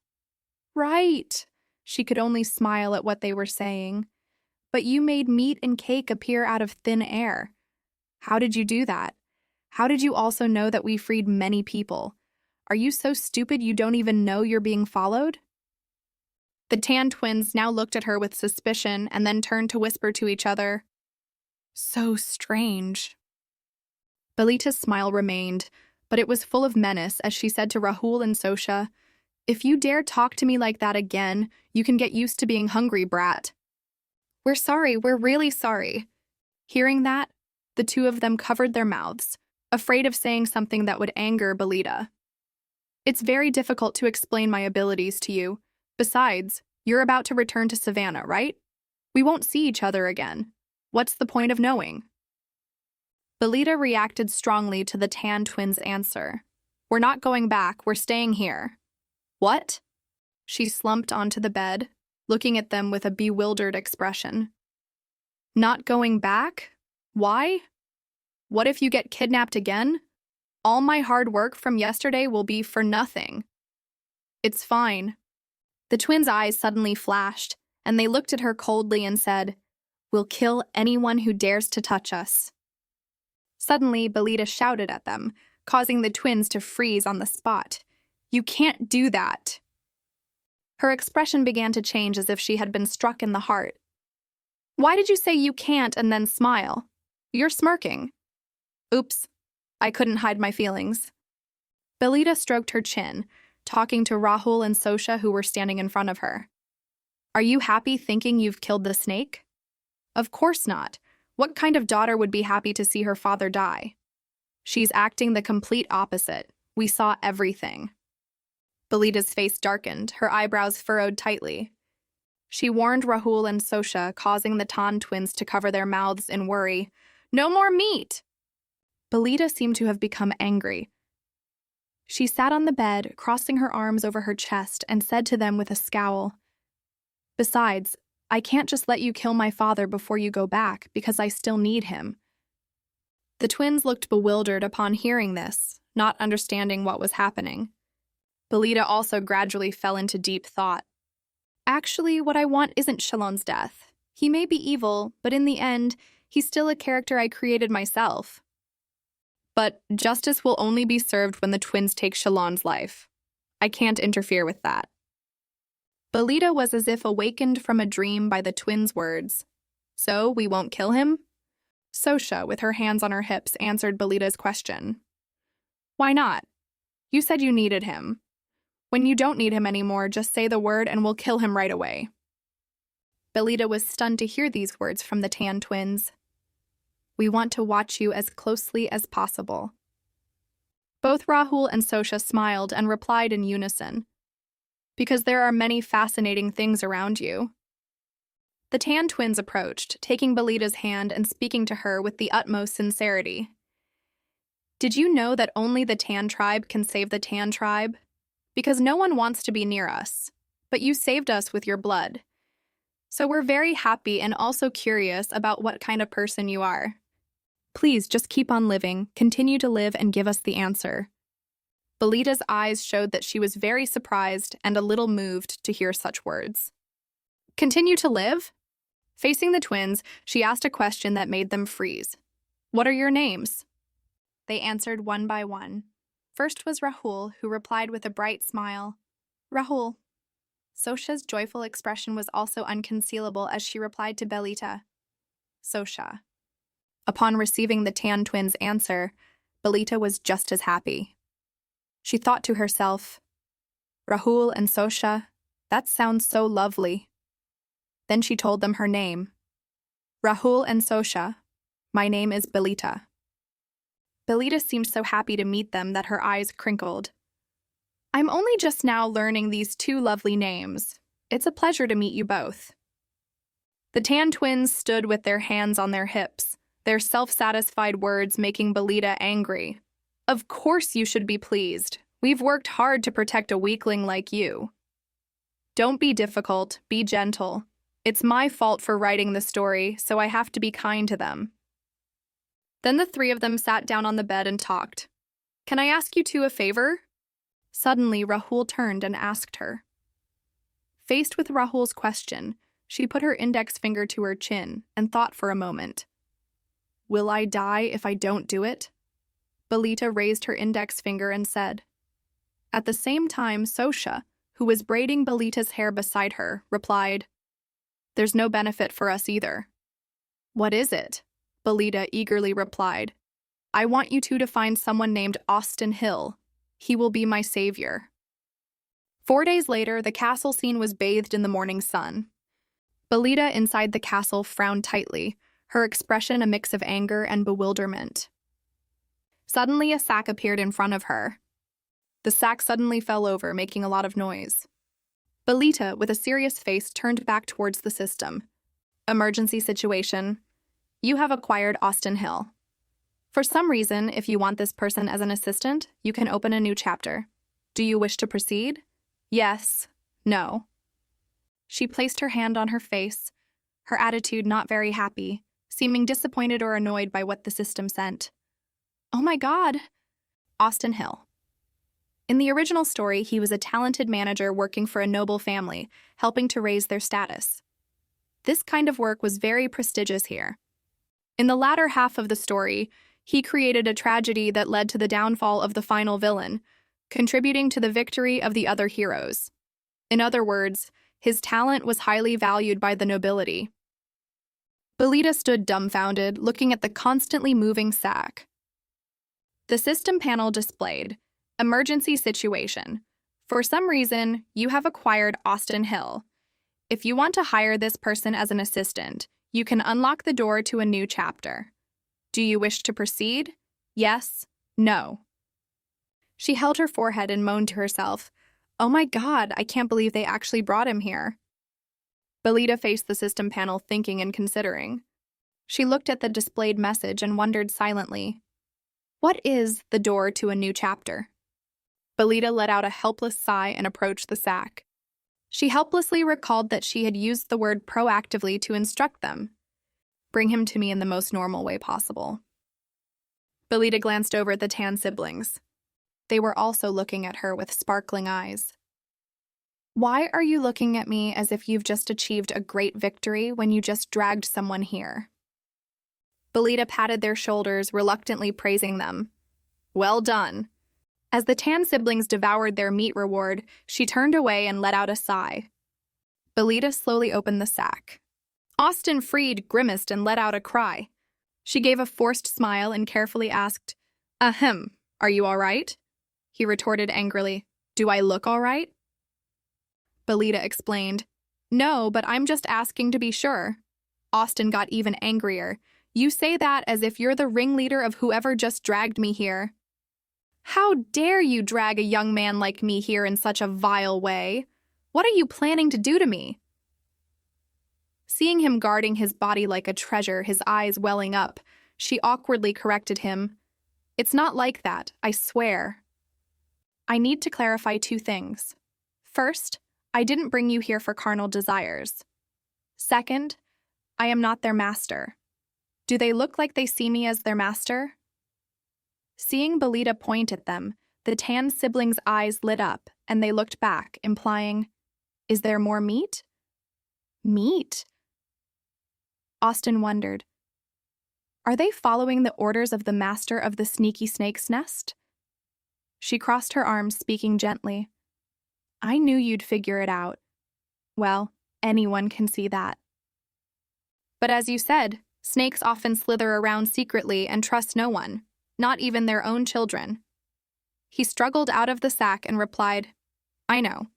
Right. She could only smile at what they were saying. But you made meat and cake appear out of thin air. How did you do that? How did you also know that we freed many people? Are you so stupid you don't even know you're being followed? The Tan twins now looked at her with suspicion and then turned to whisper to each other. So strange. Belita's smile remained, but it was full of menace as she said to Rahul and Sosha, If you dare talk to me like that again, you can get used to being hungry, brat. We're sorry, we're really sorry. Hearing that, the two of them covered their mouths, afraid of saying something that would anger Belita. It's very difficult to explain my abilities to you. Besides, you're about to return to Savannah, right? We won't see each other again. What's the point of knowing? Belita reacted strongly to the Tan twins' answer. We're not going back, we're staying here. What? She slumped onto the bed, looking at them with a bewildered expression. Not going back? Why? What if you get kidnapped again? All my hard work from yesterday will be for nothing. It's fine. The twins' eyes suddenly flashed, and they looked at her coldly and said, We'll kill anyone who dares to touch us. Suddenly, Belita shouted at them, causing the twins to freeze on the spot. You can't do that. Her expression began to change as if she had been struck in the heart. Why did you say you can't and then smile? You're smirking. Oops, I couldn't hide my feelings. Belita stroked her chin, talking to Rahul and Sosha who were standing in front of her. Are you happy thinking you've killed the snake? Of course not. What kind of daughter would be happy to see her father die? She's acting the complete opposite. We saw everything. Belita's face darkened, her eyebrows furrowed tightly. She warned Rahul and Sosha, causing the Tan twins to cover their mouths in worry. No more meat! Belita seemed to have become angry. She sat on the bed, crossing her arms over her chest, and said to them with a scowl, Besides, I can't just let you kill my father before you go back, because I still need him. The twins looked bewildered upon hearing this, not understanding what was happening. Belita also gradually fell into deep thought. Actually, what I want isn't Shalon's death. He may be evil, but in the end, he's still a character I created myself. But justice will only be served when the twins take Shalon's life. I can't interfere with that. Belita was as if awakened from a dream by the twins' words. So, we won't kill him? Sosha, with her hands on her hips, answered Belita's question. Why not? You said you needed him. When you don't need him anymore, just say the word and we'll kill him right away. Belita was stunned to hear these words from the Tan twins. We want to watch you as closely as possible. Both Rahul and Sosha smiled and replied in unison. Because there are many fascinating things around you. The Tan twins approached, taking Belita's hand and speaking to her with the utmost sincerity. Did you know that only the Tan tribe can save the Tan tribe? Because no one wants to be near us, but you saved us with your blood. So we're very happy and also curious about what kind of person you are. Please just keep on living, continue to live, and give us the answer. Belita's eyes showed that she was very surprised and a little moved to hear such words. Continue to live? Facing the twins, she asked a question that made them freeze. What are your names? They answered one by one. First was Rahul, who replied with a bright smile. Rahul. Sosha's joyful expression was also unconcealable as she replied to Belita. Sosha. Upon receiving the Tan twins' answer, Belita was just as happy. She thought to herself, Rahul and Sosha, that sounds so lovely. Then she told them her name. Rahul and Sosha, my name is Belita. Belita seemed so happy to meet them that her eyes crinkled. I'm only just now learning these two lovely names. It's a pleasure to meet you both. The Tan twins stood with their hands on their hips, their self-satisfied words making Belita angry. Of course you should be pleased. We've worked hard to protect a weakling like you. Don't be difficult, be gentle. It's my fault for writing the story, so I have to be kind to them. Then the three of them sat down on the bed and talked. Can I ask you two a favor? Suddenly, Rahul turned and asked her. Faced with Rahul's question, she put her index finger to her chin and thought for a moment. Will I die if I don't do it? Belita raised her index finger and said. At the same time, Sosha, who was braiding Belita's hair beside her, replied, There's no benefit for us either. What is it? Belita eagerly replied. I want you two to find someone named Austin Hill. He will be my savior. 4 days later, the castle scene was bathed in the morning sun. Belita inside the castle frowned tightly, her expression a mix of anger and bewilderment. Suddenly, a sack appeared in front of her. The sack suddenly fell over, making a lot of noise. Belita, with a serious face, turned back towards the system. Emergency situation. You have acquired Austin Hill. For some reason, if you want this person as an assistant, you can open a new chapter. Do you wish to proceed? Yes. No. She placed her hand on her face, her attitude not very happy, seeming disappointed or annoyed by what the system sent. Oh my God! Austin Hill. In the original story, he was a talented manager working for a noble family, helping to raise their status. This kind of work was very prestigious here. In the latter half of the story, he created a tragedy that led to the downfall of the final villain, contributing to the victory of the other heroes. In other words, his talent was highly valued by the nobility. Belita stood dumbfounded, looking at the constantly moving sack. The system panel displayed, Emergency situation. For some reason, you have acquired Austin Hill. If you want to hire this person as an assistant, you can unlock the door to a new chapter. Do you wish to proceed? Yes? No? She held her forehead and moaned to herself, Oh my God, I can't believe they actually brought him here. Belita faced the system panel thinking and considering. She looked at the displayed message and wondered silently, What is the door to a new chapter? Belita let out a helpless sigh and approached the sack. She helplessly recalled that she had used the word proactively to instruct them. Bring him to me in the most normal way possible. Belita glanced over at the Tan siblings. They were also looking at her with sparkling eyes. Why are you looking at me as if you've just achieved a great victory when you just dragged someone here? Belita patted their shoulders, reluctantly praising them. Well done. As the Tan siblings devoured their meat reward, she turned away and let out a sigh. Belita slowly opened the sack. Austin Freed grimaced and let out a cry. She gave a forced smile and carefully asked, Ahem, are you all right? He retorted angrily, Do I look all right? Belita explained, No, but I'm just asking to be sure. Austin got even angrier. You say that as if you're the ringleader of whoever just dragged me here. How dare you drag a young man like me here in such a vile way? What are you planning to do to me? Seeing him guarding his body like a treasure, his eyes welling up, she awkwardly corrected him. It's not like that, I swear. I need to clarify 2 things. First, I didn't bring you here for carnal desires. Second, I am not their master. Do they look like they see me as their master? Seeing Belita point at them, the Tan siblings' eyes lit up, and they looked back, implying, Is there more meat? Meat? Austin wondered. Are they following the orders of the master of the sneaky snake's nest? She crossed her arms, speaking gently. I knew you'd figure it out. Well, anyone can see that. But as you said, snakes often slither around secretly and trust no one, not even their own children. He struggled out of the sack and replied, I know.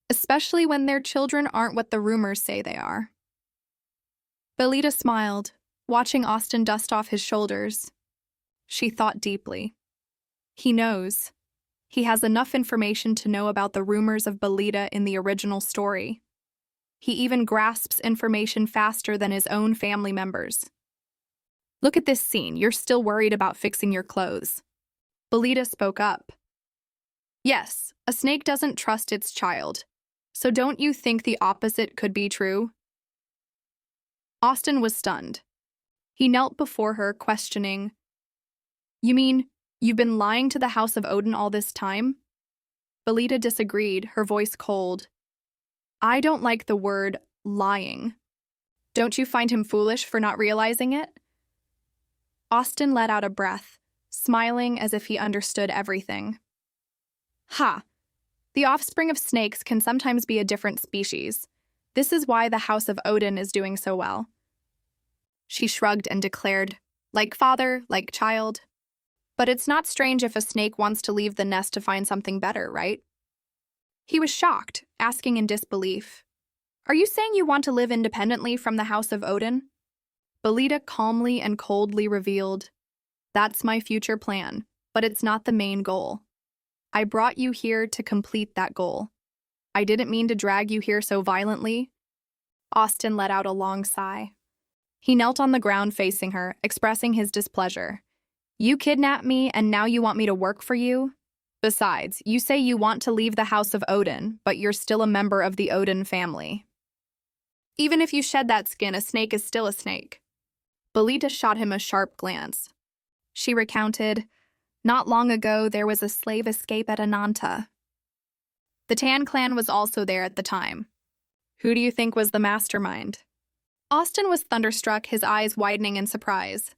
Especially when their children aren't what the rumors say they are. Belita smiled, watching Austin dust off his shoulders. She thought deeply. He knows. He has enough information to know about the rumors of Belita in the original story. He even grasps information faster than his own family members. Look at this scene. You're still worried about fixing your clothes. Belita spoke up. Yes, a snake doesn't trust its child. So don't you think the opposite could be true? Austin was stunned. He knelt before her, questioning, You mean you've been lying to the House of Odin all this time? Belita disagreed, her voice cold. I don't like the word lying. Don't you find him foolish for not realizing it? Austin let out a breath, smiling as if he understood everything. Ha! The offspring of snakes can sometimes be a different species. This is why the House of Odin is doing so well. She shrugged and declared, like father, like child. But it's not strange if a snake wants to leave the nest to find something better, right? He was shocked, asking in disbelief, Are you saying you want to live independently from the House of Odin? Belita calmly and coldly revealed, That's my future plan, but it's not the main goal. I brought you here to complete that goal. I didn't mean to drag you here so violently. Austin let out a long sigh. He knelt on the ground facing her, expressing his displeasure. You kidnapped me and now you want me to work for you? Besides, you say you want to leave the House of Odin, but you're still a member of the Odin family. Even if you shed that skin, a snake is still a snake. Belita shot him a sharp glance. She recounted, Not long ago, there was a slave escape at Ananta. The Tan clan was also there at the time. Who do you think was the mastermind? Austin was thunderstruck, his eyes widening in surprise.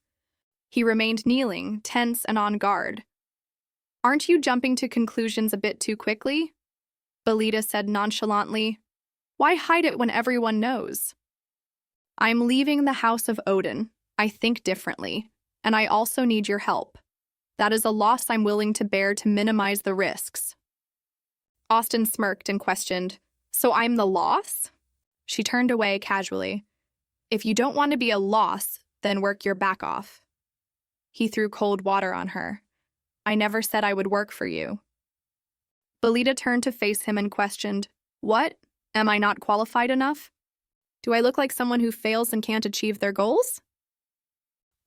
He remained kneeling, tense and on guard. Aren't you jumping to conclusions a bit too quickly? Belita said nonchalantly. Why hide it when everyone knows? I'm leaving the House of Odin. I think differently, and I also need your help. That is a loss I'm willing to bear to minimize the risks. Austin smirked and questioned, So I'm the loss? She turned away casually. If you don't want to be a loss, then work your back off. He threw cold water on her. I never said I would work for you. Belita turned to face him and questioned, What? Am I not qualified enough? Do I look like someone who fails and can't achieve their goals?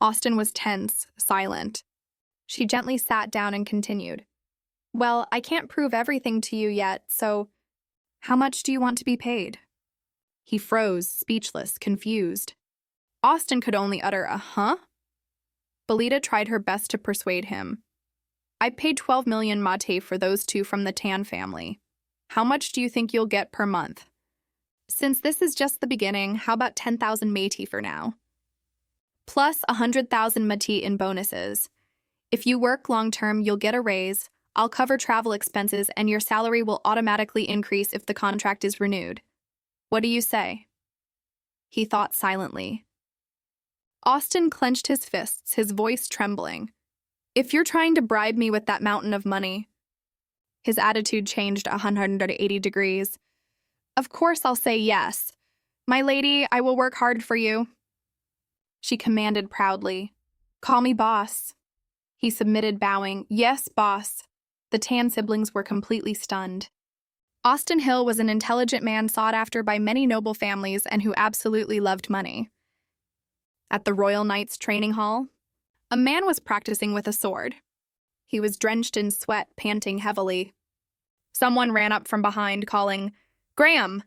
Austin was tense, silent. She gently sat down and continued. Well, I can't prove everything to you yet, so how much do you want to be paid? He froze, speechless, confused. Austin could only utter a huh? Belita tried her best to persuade him. I paid 12 million mate for those two from the Tan family. How much do you think you'll get per month? Since this is just the beginning, how about 10,000 mate for now? Plus 100,000 mate in bonuses. If you work long-term, you'll get a raise. I'll cover travel expenses and your salary will automatically increase if the contract is renewed. What do you say? He thought silently. Austin clenched his fists, his voice trembling. If you're trying to bribe me with that mountain of money. His attitude changed 180 degrees. Of course I'll say yes. My lady, I will work hard for you. She commanded proudly. Call me boss. He submitted, bowing. Yes, boss. The Tan siblings were completely stunned. Austin Hill was an intelligent man sought after by many noble families and who absolutely loved money. At the Royal Knights training hall, a man was practicing with a sword. He was drenched in sweat, panting heavily. Someone ran up from behind, calling, Graham!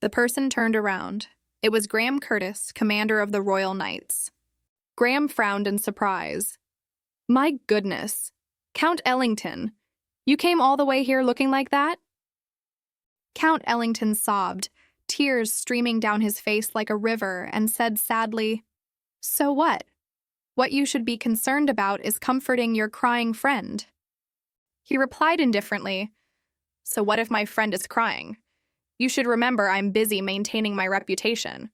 The person turned around. It was Graham Curtis, commander of the Royal Knights. Graham frowned in surprise. My goodness, Count Ellington, you came all the way here looking like that? Count Ellington sobbed, tears streaming down his face like a river, and said sadly, So what? What you should be concerned about is comforting your crying friend. He replied indifferently, "So what if my friend is crying? You should remember I'm busy maintaining my reputation."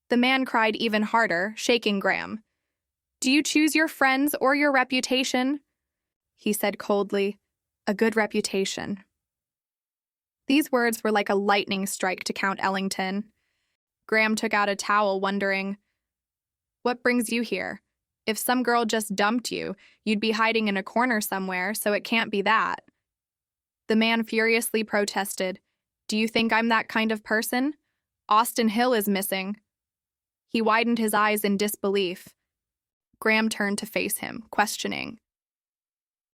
The man cried even harder, shaking Graham. "Do you choose your friends or your reputation?" He said coldly, "A good reputation." These words were like a lightning strike to Count Ellington. Graham took out a towel, wondering, "What brings you here? If some girl just dumped you, you'd be hiding in a corner somewhere, so it can't be that." The man furiously protested, "Do you think I'm that kind of person? Austin Hill is missing." He widened his eyes in disbelief. Graham turned to face him, questioning.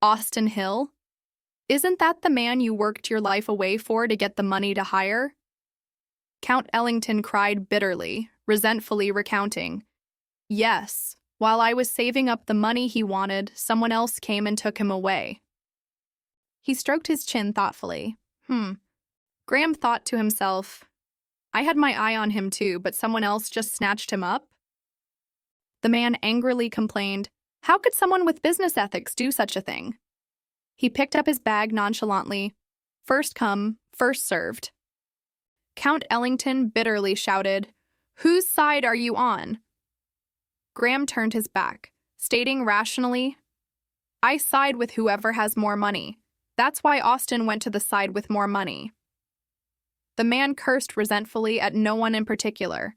"Austin Hill? Isn't that the man you worked your life away for to get the money to hire?" Count Ellington cried bitterly, resentfully recounting, "Yes, while I was saving up the money he wanted, someone else came and took him away." He stroked his chin thoughtfully. Graham thought to himself, "I had my eye on him too, but someone else just snatched him up?" The man angrily complained, "How could someone with business ethics do such a thing?" He picked up his bag nonchalantly. "First come, first served." Count Ellington bitterly shouted, "Whose side are you on?" Graham turned his back, stating rationally, "I side with whoever has more money. That's why Austin went to the side with more money." The man cursed resentfully at no one in particular.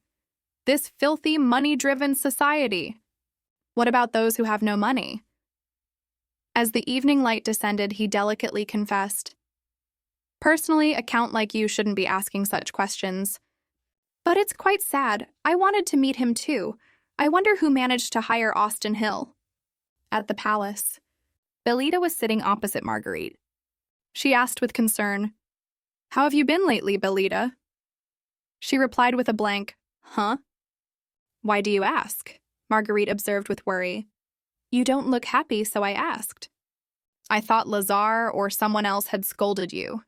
This filthy, money-driven society. What about those who have no money? As the evening light descended, he delicately confessed, "Personally, a count like you shouldn't be asking such questions. But it's quite sad. I wanted to meet him too. I wonder who managed to hire Austin Hill." At the palace, Belita was sitting opposite Margarite. She asked with concern, "How have you been lately, Belita?" She replied with a blank, "Huh?" "Why do you ask?" Margarite observed with worry. "You don't look happy, so I asked." "I thought Lazar or someone else had scolded you."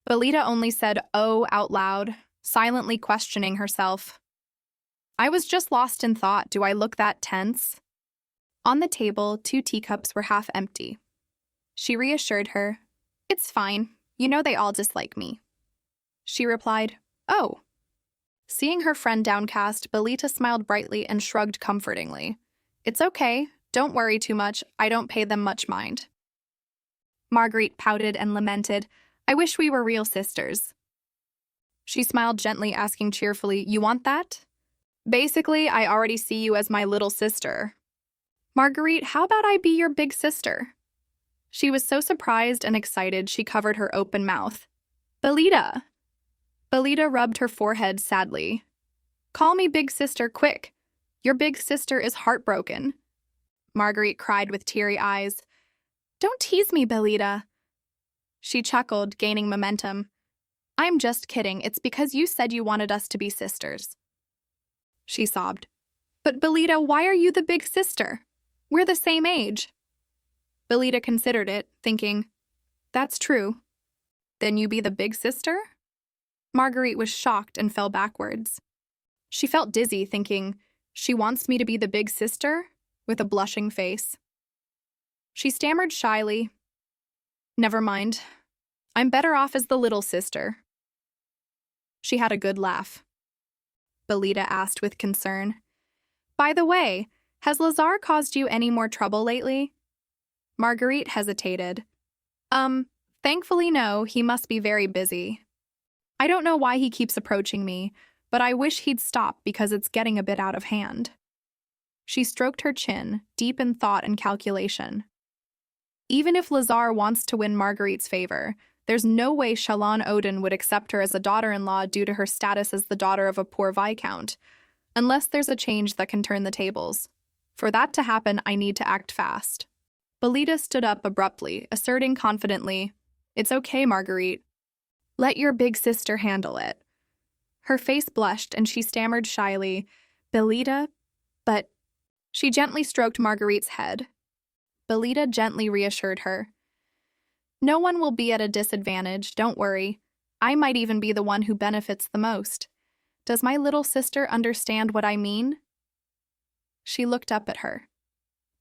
Belita only said "oh" out loud, silently questioning herself. "I was just lost in thought. Do I look that tense?" On the table, 2 teacups were half empty. She reassured her, "It's fine. You know they all dislike me." She replied, "Oh." Seeing her friend downcast, Belita smiled brightly and shrugged comfortingly. "It's okay. Don't worry too much. I don't pay them much mind." Marguerite pouted and lamented, "I wish we were real sisters." She smiled gently, asking cheerfully, "You want that?" "Basically, I already see you as my little sister." "Marguerite, how about I be your big sister?" She was so surprised and excited she covered her open mouth. "Belita!" Belita rubbed her forehead sadly. "Call me big sister, quick. Your big sister is heartbroken." Marguerite cried with teary eyes. "Don't tease me, Belita." She chuckled, gaining momentum. "I'm just kidding. It's because you said you wanted us to be sisters." She sobbed. "But Belita, why are you the big sister? We're the same age." Belita considered it, thinking, "That's true. Then you be the big sister?" Marguerite was shocked and fell backwards. She felt dizzy, thinking, "She wants me to be the big sister?" with a blushing face. She stammered shyly, "Never mind. I'm better off as the little sister." She had a good laugh. Belita asked with concern, "By the way, has Lazar caused you any more trouble lately?" Marguerite hesitated. Thankfully no, he must be very busy. I don't know why he keeps approaching me, but I wish he'd stop because it's getting a bit out of hand." She stroked her chin, deep in thought and calculation. Even if Lazar wants to win Marguerite's favor, there's no way Shalon Odin would accept her as a daughter-in-law due to her status as the daughter of a poor viscount, unless there's a change that can turn the tables. For that to happen, I need to act fast. Belita stood up abruptly, asserting confidently, "It's okay, Marguerite. Let your big sister handle it." Her face blushed and she stammered shyly, "Belita, but—" She gently stroked Marguerite's head. Belita gently reassured her. "No one will be at a disadvantage, don't worry. I might even be the one who benefits the most. Does my little sister understand what I mean?" She looked up at her.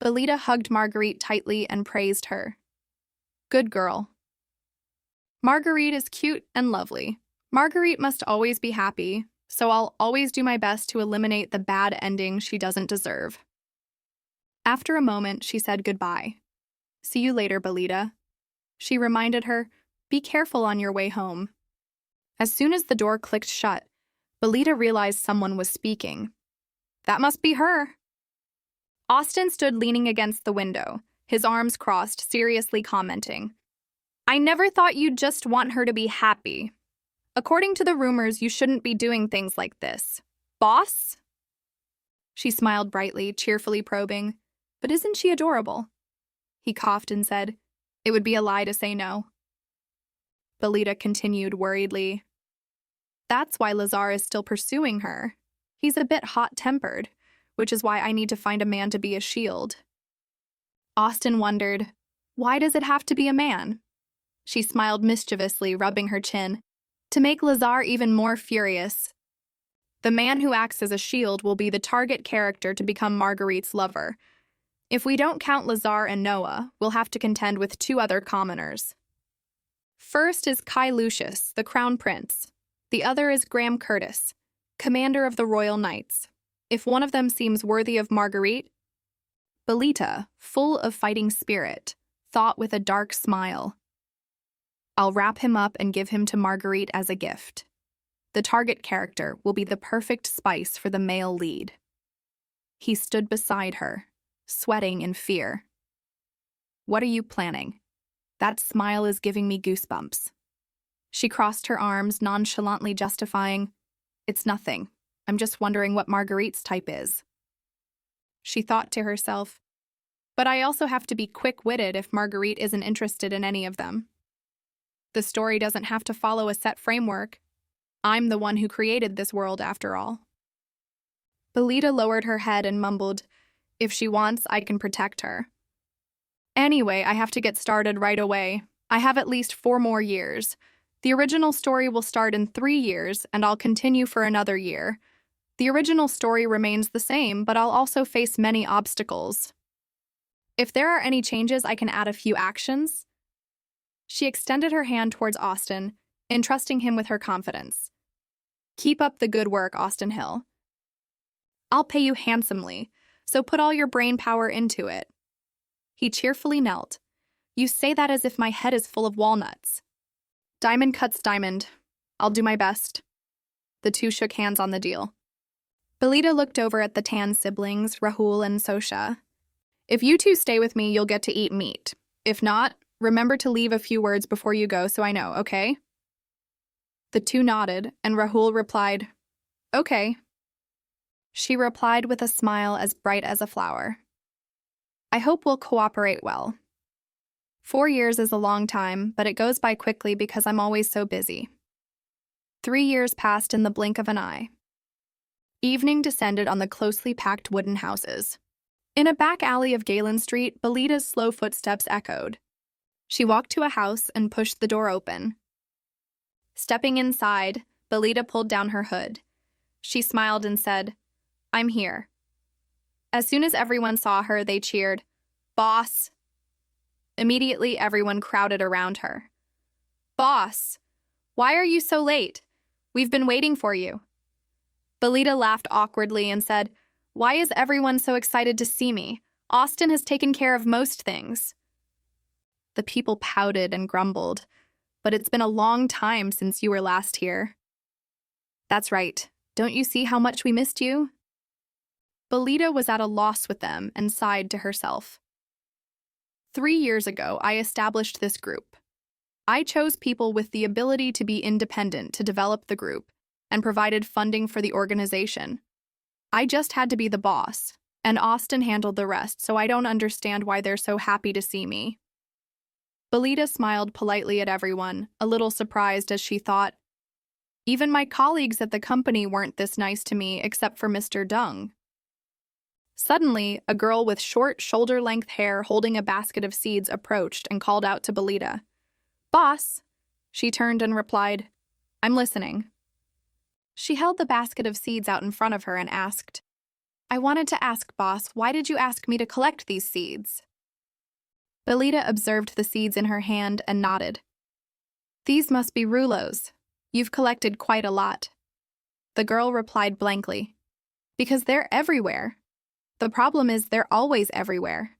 Belita hugged Marguerite tightly and praised her. Good girl. Margarite is cute and lovely. Margarite must always be happy, so I'll always do my best to eliminate the bad ending she doesn't deserve. After a moment, she said goodbye. See you later, Belita. She reminded her, be careful on your way home. As soon as the door clicked shut, Belita realized someone was speaking. That must be her. Austin stood leaning against the window, his arms crossed, seriously commenting. I never thought you'd just want her to be happy. According to the rumors, you shouldn't be doing things like this. Boss? She smiled brightly, cheerfully probing. But isn't she adorable? He coughed and said, it would be a lie to say no. Belita continued worriedly. That's why Lazar is still pursuing her. He's a bit hot-tempered, which is why I need to find a man to be a shield. Austin wondered, why does it have to be a man? She smiled mischievously, rubbing her chin. To make Lazar even more furious. The man who acts as a shield will be the target character to become Margarite's lover. If we don't count Lazar and Noah, we'll have to contend with two other commoners. First is Kai Lucius, the Crown Prince. The other is Graham Curtis, commander of the Royal Knights. If one of them seems worthy of Margarite, Belita, full of fighting spirit, thought with a dark smile. I'll wrap him up and give him to Margarite as a gift. The target character will be the perfect spice for the male lead. He stood beside her, sweating in fear. What are you planning? That smile is giving me goosebumps. She crossed her arms, nonchalantly justifying, it's nothing. I'm just wondering what Margarite's type is. She thought to herself, but I also have to be quick-witted if Margarite isn't interested in any of them. The story doesn't have to follow a set framework. I'm the one who created this world, after all. Belita lowered her head and mumbled, if she wants, I can protect her. Anyway, I have to get started right away. I have at least 4 more years. The original story will start in 3 years, and I'll continue for another year. The original story remains the same, but I'll also face many obstacles. If there are any changes, I can add a few actions. She extended her hand towards Austin, entrusting him with her confidence. Keep up the good work, Austin Hill. I'll pay you handsomely, so put all your brain power into it. He cheerfully knelt. You say that as if my head is full of walnuts. Diamond cuts diamond. I'll do my best. The two shook hands on the deal. Belita looked over at the Tan siblings, Rahul and Sosha. If you two stay with me, you'll get to eat meat. If not, remember to leave a few words before you go so I know, okay? The two nodded, and Rahul replied, okay. She replied with a smile as bright as a flower. I hope we'll cooperate well. 4 years is a long time, but it goes by quickly because I'm always so busy. 3 years passed in the blink of an eye. Evening descended on the closely packed wooden houses. In a back alley of Galen Street, Belita's slow footsteps echoed. She walked to a house and pushed the door open. Stepping inside, Belita pulled down her hood. She smiled and said, I'm here. As soon as everyone saw her, they cheered, Boss! Immediately, everyone crowded around her. Boss! Why are you so late? We've been waiting for you. Belita laughed awkwardly and said, Why is everyone so excited to see me? Austin has taken care of most things. The people pouted and grumbled, but it's been a long time since you were last here. That's right. Don't you see how much we missed you? Belita was at a loss with them and sighed to herself. 3 years ago, I established this group. I chose people with the ability to be independent to develop the group and provided funding for the organization. I just had to be the boss, and Austin handled the rest, so I don't understand why they're so happy to see me. Belita smiled politely at everyone, a little surprised as she thought, even my colleagues at the company weren't this nice to me except for Mr. Dung. Suddenly, a girl with short, shoulder-length hair holding a basket of seeds approached and called out to Belita. Boss! She turned and replied, I'm listening. She held the basket of seeds out in front of her and asked, I wanted to ask, boss, why did you ask me to collect these seeds? Belita observed the seeds in her hand and nodded. These must be rouleaus. You've collected quite a lot. The girl replied blankly. Because they're everywhere. The problem is they're always everywhere.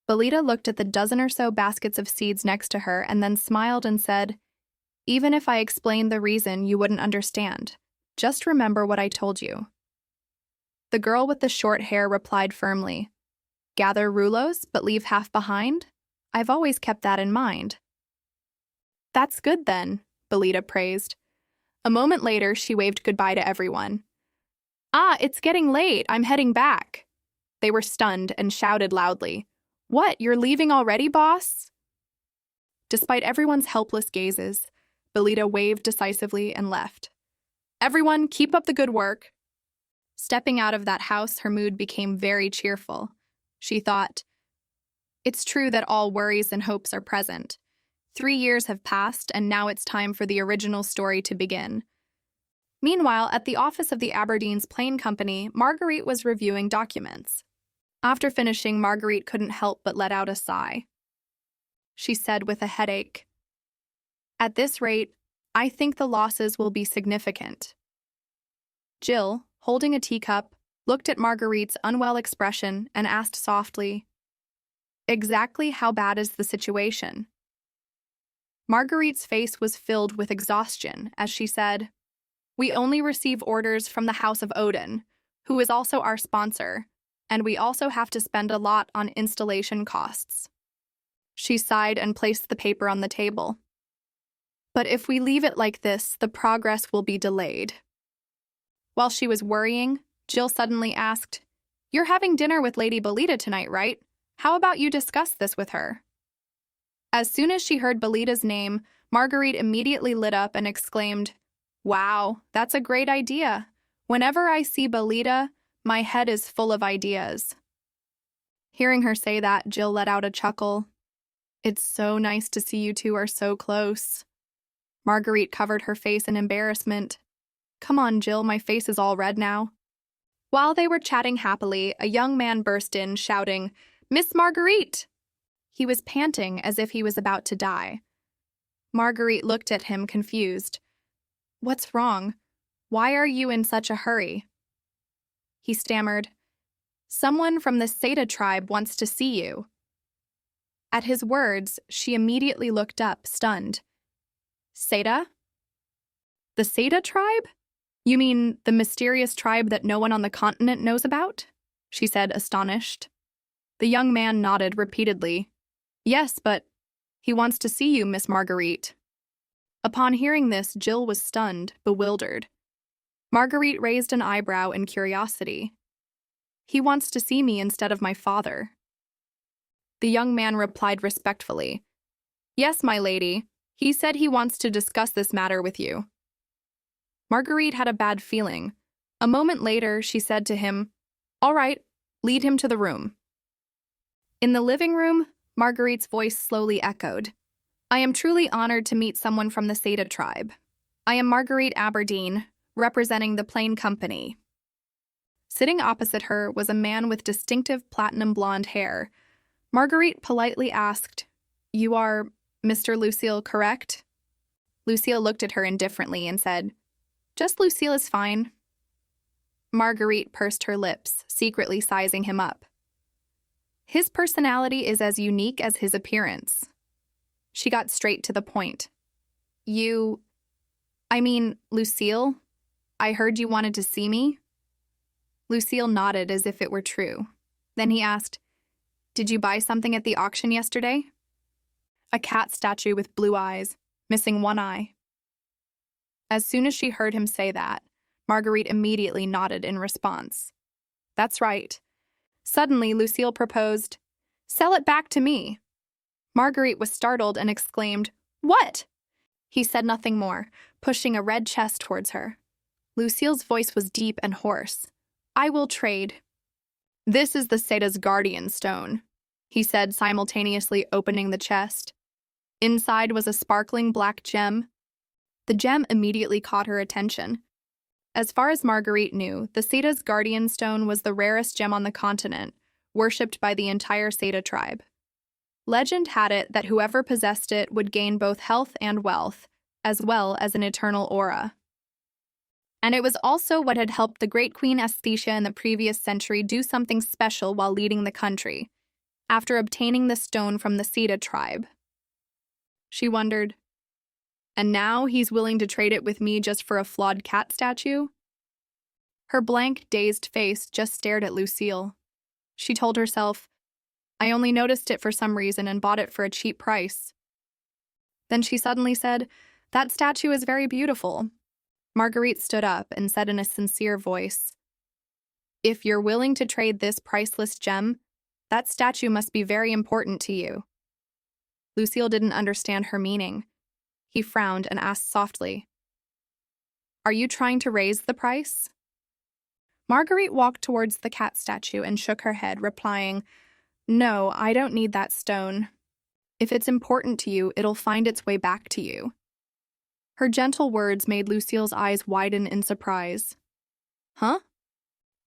Belita looked at the dozen or so baskets of seeds next to her and then smiled and said, Even if I explained the reason, you wouldn't understand. Just remember what I told you. The girl with the short hair replied firmly, Gather rouleaus, but leave half behind? I've always kept that in mind. That's good then, Belita praised. A moment later, she waved goodbye to everyone. It's getting late. I'm heading back. They were stunned and shouted loudly. What, you're leaving already, boss? Despite everyone's helpless gazes, Belita waved decisively and left. Everyone, keep up the good work. Stepping out of that house, her mood became very cheerful. She thought, It's true that all worries and hopes are present. 3 years have passed, and now it's time for the original story to begin. Meanwhile, at the office of the Aberdeen's plane company, Margarite was reviewing documents. After finishing, Margarite couldn't help but let out a sigh. She said with a headache, At this rate, I think the losses will be significant. Jill, holding a teacup, looked at Margarite's unwell expression and asked softly, Exactly how bad is the situation? Margarite's face was filled with exhaustion as she said, We only receive orders from the House of Odin, who is also our sponsor, and we also have to spend a lot on installation costs. She sighed and placed the paper on the table. But if we leave it like this, the progress will be delayed. While she was worrying, Jill suddenly asked, You're having dinner with Lady Belita tonight, right? How about you discuss this with her? As soon as she heard Belita's name, Margarite immediately lit up and exclaimed, Wow, that's a great idea. Whenever I see Belita, my head is full of ideas. Hearing her say that, Jill let out a chuckle. It's so nice to see you two are so close. Margarite covered her face in embarrassment. Come on, Jill, my face is all red now. While they were chatting happily, a young man burst in, shouting, Miss Margarite! He was panting as if he was about to die. Margarite looked at him, confused. What's wrong? Why are you in such a hurry? He stammered, Someone from the Seda tribe wants to see you. At his words, she immediately looked up, stunned. Seda? The Seda tribe? You mean the mysterious tribe that no one on the continent knows about? She said, astonished. The young man nodded repeatedly. Yes, but he wants to see you, Miss Margarite. Upon hearing this, Jill was stunned, bewildered. Margarite raised an eyebrow in curiosity. He wants to see me instead of my father. The young man replied respectfully. Yes, my lady. He said he wants to discuss this matter with you. Margarite had a bad feeling. A moment later, she said to him, All right, lead him to the room. In the living room, Margarite's voice slowly echoed. I am truly honored to meet someone from the Seda tribe. I am Margarite Aberdeen, representing the plane company. Sitting opposite her was a man with distinctive platinum blonde hair. Margarite politely asked, You are Mr. Lucille, correct? Lucille looked at her indifferently and said, Just Lucille is fine. Margarite pursed her lips, secretly sizing him up. His personality is as unique as his appearance. She got straight to the point. Lucille, I heard you wanted to see me? Lucille nodded as if it were true. Then he asked, Did you buy something at the auction yesterday? A cat statue with blue eyes, missing one eye. As soon as she heard him say that, Margarite immediately nodded in response. That's right. Suddenly, Lucille proposed, Sell it back to me. Margarite was startled and exclaimed, What? He said nothing more, pushing a red chest towards her. Lucille's voice was deep and hoarse. I will trade. This is the Seda's guardian stone, he said, simultaneously opening the chest. Inside was a sparkling black gem. The gem immediately caught her attention. As far as Margarite knew, the Seda's guardian stone was the rarest gem on the continent, worshipped by the entire Seda tribe. Legend had it that whoever possessed it would gain both health and wealth, as well as an eternal aura. And it was also what had helped the great Queen Aesthetia in the previous century do something special while leading the country, after obtaining the stone from the Sita tribe. She wondered, and now he's willing to trade it with me just for a flawed cat statue? Her blank, dazed face just stared at Lucille. She told herself, I only noticed it for some reason and bought it for a cheap price. Then she suddenly said, that statue is very beautiful. Margarite stood up and said in a sincere voice, if you're willing to trade this priceless gem, that statue must be very important to you. Lucille didn't understand her meaning. He frowned and asked softly, are you trying to raise the price? Margarite walked towards the cat statue and shook her head, replying, no, I don't need that stone. If it's important to you, it'll find its way back to you. Her gentle words made Lucille's eyes widen in surprise. Huh?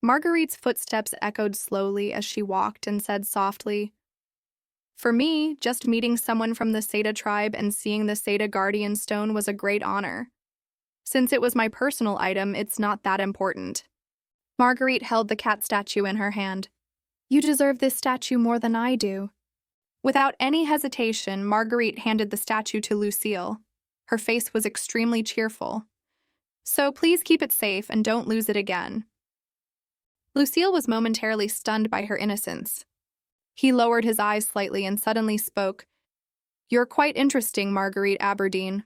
Margarite's footsteps echoed slowly as she walked and said softly, for me, just meeting someone from the Seta tribe and seeing the Seta Guardian Stone was a great honor. Since it was my personal item, it's not that important. Margarite held the cat statue in her hand. You deserve this statue more than I do. Without any hesitation, Margarite handed the statue to Lucille. Her face was extremely cheerful. So please keep it safe and don't lose it again. Lucille was momentarily stunned by her innocence. He lowered his eyes slightly and suddenly spoke, You're quite interesting, Margarite Aberdeen.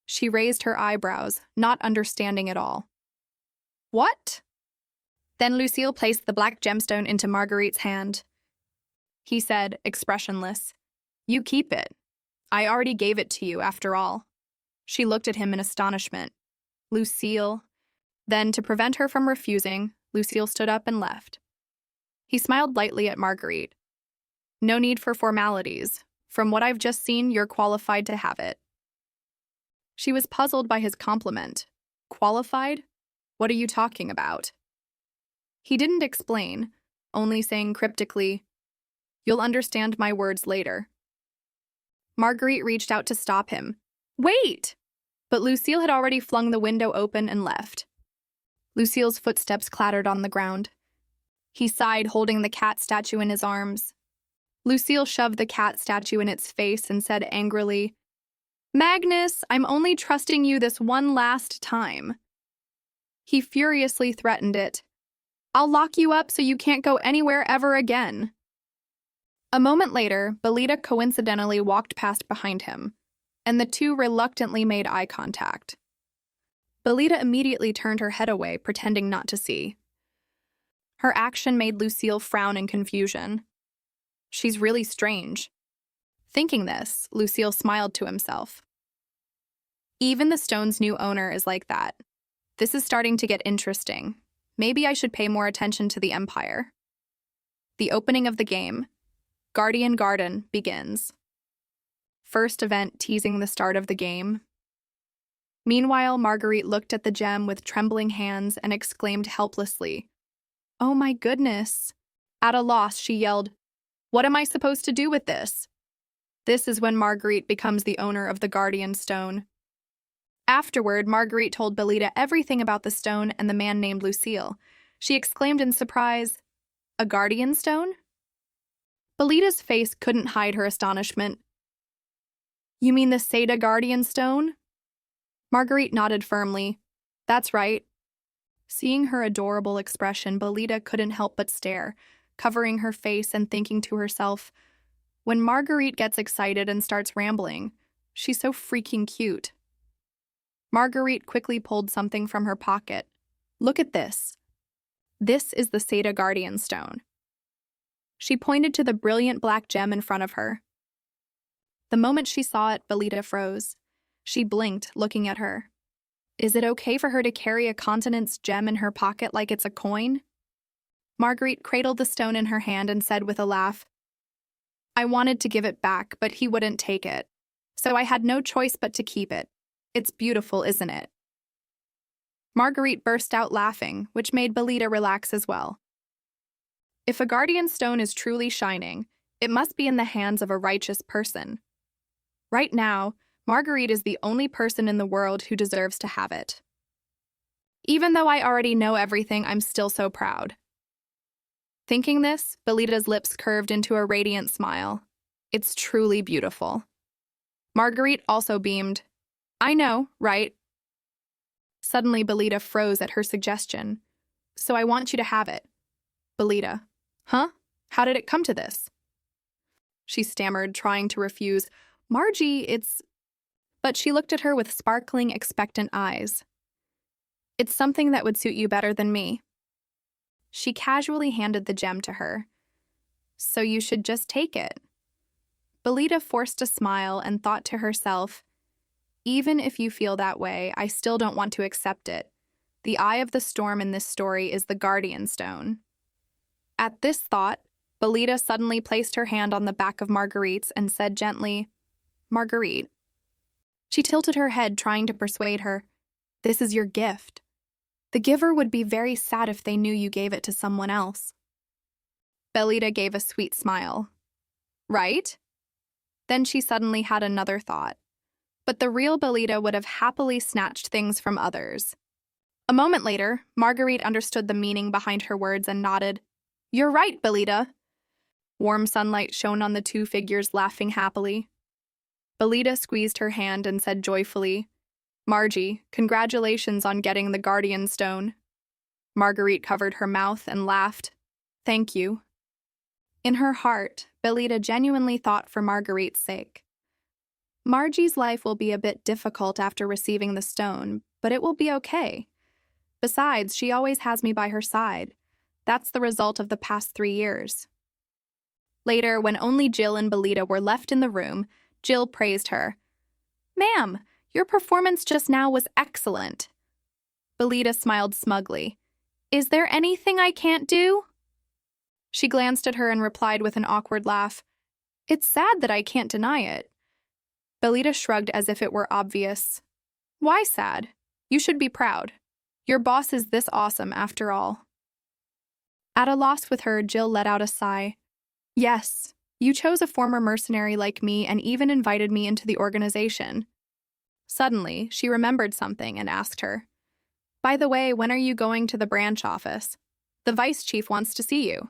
She raised her eyebrows, not understanding at all. What? Then Lucille placed the black gemstone into Margarite's hand. He said, expressionless, You keep it. I already gave it to you, after all. She looked at him in astonishment. Lucille. Then, to prevent her from refusing, Lucille stood up and left. He smiled lightly at Margarite. No need for formalities. From what I've just seen, you're qualified to have it. She was puzzled by his compliment. Qualified? What are you talking about? He didn't explain, only saying cryptically, You'll understand my words later. Margarite reached out to stop him. Wait! But Lucille had already flung the window open and left. Lucille's footsteps clattered on the ground. He sighed, holding the cat statue in his arms. Lucille shoved the cat statue in its face and said angrily, Magnus, I'm only trusting you this one last time. He furiously threatened it. I'll lock you up so you can't go anywhere ever again. A moment later, Belita coincidentally walked past behind him, and the two reluctantly made eye contact. Belita immediately turned her head away, pretending not to see. Her action made Lucille frown in confusion. She's really strange. Thinking this, Lucille smiled to himself. Even the stone's new owner is like that. This is starting to get interesting. Maybe I should pay more attention to the Empire. The opening of the game, Guardian Garden, begins. First event teasing the start of the game. Meanwhile, Margarite looked at the gem with trembling hands and exclaimed helplessly, Oh my goodness! At a loss, she yelled, What am I supposed to do with this? This is when Margarite becomes the owner of the Guardian Stone. Afterward, Margarite told Belita everything about the stone and the man named Lucille. She exclaimed in surprise, A Guardian Stone? Belita's face couldn't hide her astonishment. You mean the Seta Guardian Stone? Margarite nodded firmly. That's right. Seeing her adorable expression, Belita couldn't help but stare, covering her face and thinking to herself, when Margarite gets excited and starts rambling, she's so freaking cute. Margarite quickly pulled something from her pocket. Look at this. This is the Seta Guardian Stone. She pointed to the brilliant black gem in front of her. The moment she saw it, Belita froze. She blinked, looking at her. Is it okay for her to carry a continent's gem in her pocket like it's a coin? Margarite cradled the stone in her hand and said with a laugh, I wanted to give it back, but he wouldn't take it. So I had no choice but to keep it. It's beautiful, isn't it? Margarite burst out laughing, which made Belita relax as well. If a guardian stone is truly shining, It must be in the hands of a righteous person. Right now, Margarite is the only person in the world who deserves to have it. Even though I already know everything, I'm still so proud. Thinking this, Belita's lips curved into a radiant smile. It's truly beautiful. Margarite also beamed. I know, right? Suddenly, Belita froze at her suggestion. So I want you to have it. Belita. Huh? How did it come to this? She stammered, trying to refuse. Margie, it's... But she looked at her with sparkling, expectant eyes. It's something that would suit you better than me. She casually handed the gem to her. So you should just take it. Belita forced a smile and thought to herself, even if you feel that way, I still don't want to accept it. The eye of the storm in this story is the guardian stone. At this thought, Belita suddenly placed her hand on the back of Margarite's and said gently, Margarite. She tilted her head, trying to persuade her. This is your gift. The giver would be very sad if they knew you gave it to someone else. Belita gave a sweet smile. Right? Then she suddenly had another thought. But the real Belita would have happily snatched things from others. A moment later, Margarite understood the meaning behind her words and nodded. You're right, Belita. Warm sunlight shone on the two figures, laughing happily. Belita squeezed her hand and said joyfully, Margie, congratulations on getting the guardian stone. Margarite covered her mouth and laughed. Thank you. In her heart, Belita genuinely thought for Margarite's sake. Margie's life will be a bit difficult after receiving the stone, but it will be okay. Besides, she always has me by her side. That's the result of the past 3 years. Later, when only Jill and Belita were left in the room, Jill praised her. Ma'am, your performance just now was excellent. Belita smiled smugly. Is there anything I can't do? She glanced at her and replied with an awkward laugh. It's sad that I can't deny it. Belita shrugged as if it were obvious. Why sad? You should be proud. Your boss is this awesome after all. At a loss with her, Jill let out a sigh. Yes, you chose a former mercenary like me and even invited me into the organization. Suddenly, she remembered something and asked her, By the way, when are you going to the branch office? The vice chief wants to see you.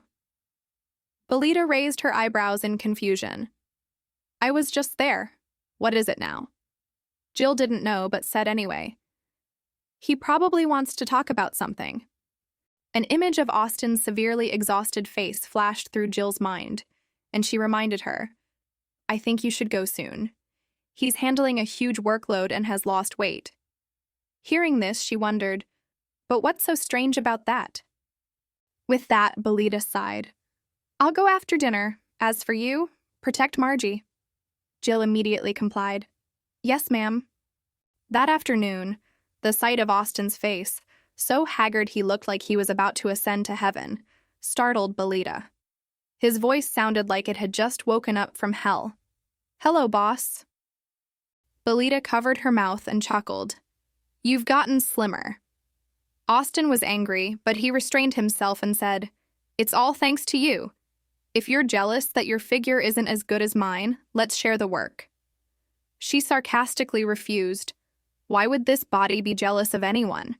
Belita raised her eyebrows in confusion. I was just there. What is it now? Jill didn't know, but said anyway. He probably wants to talk about something. An image of Austin's severely exhausted face flashed through Jill's mind, and she reminded her, I think you should go soon. He's handling a huge workload and has lost weight. Hearing this, she wondered, but what's so strange about that? With that, Belita sighed. I'll go after dinner. As for you, protect Margie. Jill immediately complied. Yes, ma'am. That afternoon, the sight of Austin's face, so haggard he looked like he was about to ascend to heaven, startled Belita. His voice sounded like it had just woken up from hell. Hello, boss. Belita covered her mouth and chuckled. You've gotten slimmer. Austin was angry, but he restrained himself and said, It's all thanks to you. If you're jealous that your figure isn't as good as mine, let's share the work. She sarcastically refused. Why would this body be jealous of anyone?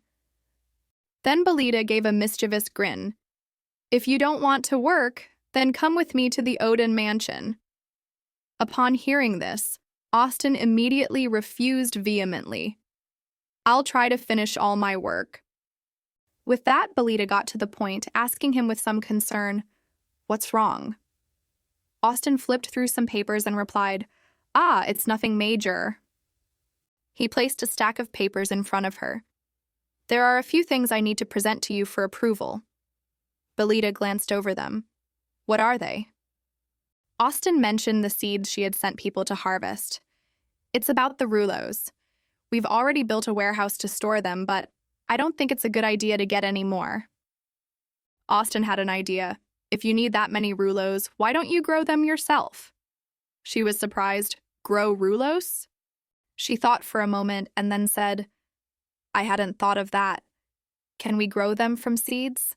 Then Belita gave a mischievous grin. If you don't want to work, then come with me to the Odin mansion. Upon hearing this, Austin immediately refused vehemently. I'll try to finish all my work. With that, Belita got to the point, asking him with some concern, What's wrong? Austin flipped through some papers and replied, It's nothing major. He placed a stack of papers in front of her. There are a few things I need to present to you for approval. Belita glanced over them. What are they? Austin mentioned the seeds she had sent people to harvest. It's about the rouleaus. We've already built a warehouse to store them, but I don't think it's a good idea to get any more. Austin had an idea. If you need that many rouleaus, why don't you grow them yourself? She was surprised. Grow rouleaus? She thought for a moment and then said, I hadn't thought of that. Can we grow them from seeds?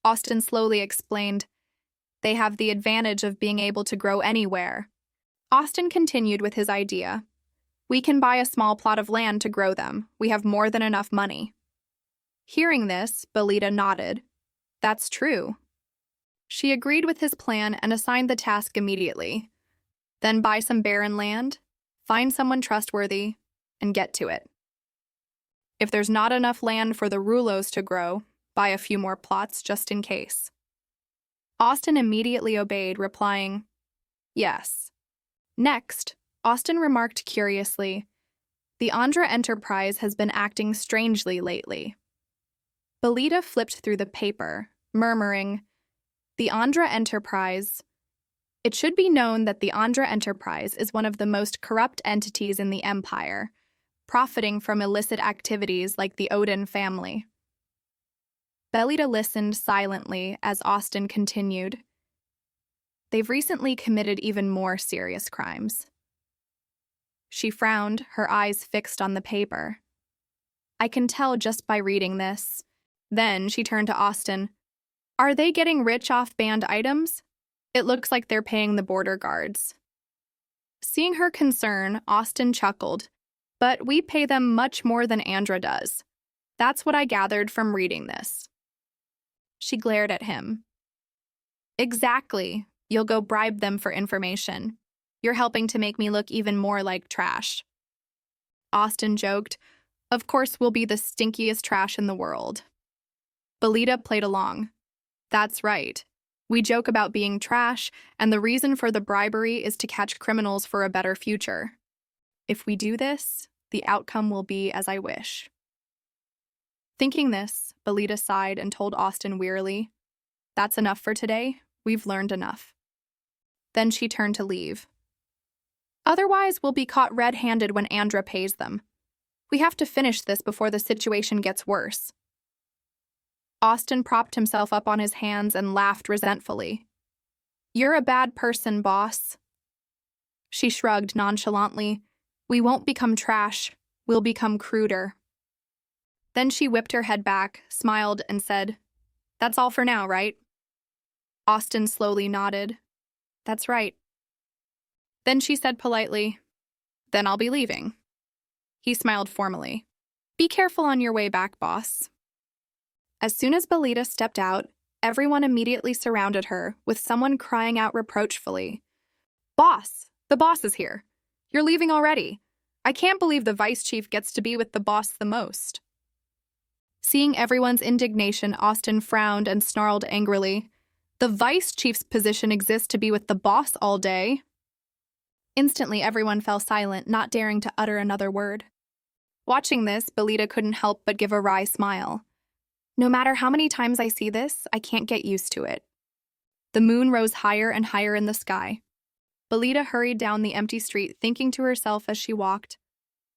Austin slowly explained, They have the advantage of being able to grow anywhere. Austin continued with his idea. We can buy a small plot of land to grow them. We have more than enough money. Hearing this, Belita nodded. That's true. She agreed with his plan and assigned the task immediately. Then buy some barren land, find someone trustworthy, and get to it. If there's not enough land for the rouleaus to grow, buy a few more plots just in case. Austin immediately obeyed, replying, yes. Next, Austin remarked curiously, the Andra Enterprise has been acting strangely lately. Belita flipped through the paper, murmuring, the Andra Enterprise. It should be known that the Andra Enterprise is one of the most corrupt entities in the Empire, profiting from illicit activities like the Odin family. Belita listened silently as Austin continued. They've recently committed even more serious crimes. She frowned, her eyes fixed on the paper. I can tell just by reading this. Then she turned to Austin. Are they getting rich off banned items? It looks like they're paying the border guards. Seeing her concern, Austin chuckled. But we pay them much more than Andra does. That's what I gathered from reading this. She glared at him. Exactly. You'll go bribe them for information. You're helping to make me look even more like trash. Austin joked, of course we'll be the stinkiest trash in the world. Belita played along. That's right. We joke about being trash, and the reason for the bribery is to catch criminals for a better future. If we do this, the outcome will be as I wish. Thinking this, Belita sighed and told Austin wearily, that's enough for today. We've learned enough. Then she turned to leave. Otherwise, we'll be caught red-handed when Andra pays them. We have to finish this before the situation gets worse. Austin propped himself up on his hands and laughed resentfully. You're a bad person, boss. She shrugged nonchalantly. We won't become trash. We'll become cruder. Then she whipped her head back, smiled, and said, That's all for now, right? Austin slowly nodded. That's right. Then she said politely, Then I'll be leaving. He smiled formally. Be careful on your way back, boss. As soon as Belita stepped out, everyone immediately surrounded her, with someone crying out reproachfully, Boss! The boss is here. You're leaving already. I can't believe the vice chief gets to be with the boss the most. Seeing everyone's indignation, Austin frowned and snarled angrily, The vice chief's position exists to be with the boss all day. Instantly, everyone fell silent, not daring to utter another word. Watching this, Belita couldn't help but give a wry smile. No matter how many times I see this, I can't get used to it. The moon rose higher and higher in the sky. Belita hurried down the empty street, thinking to herself as she walked,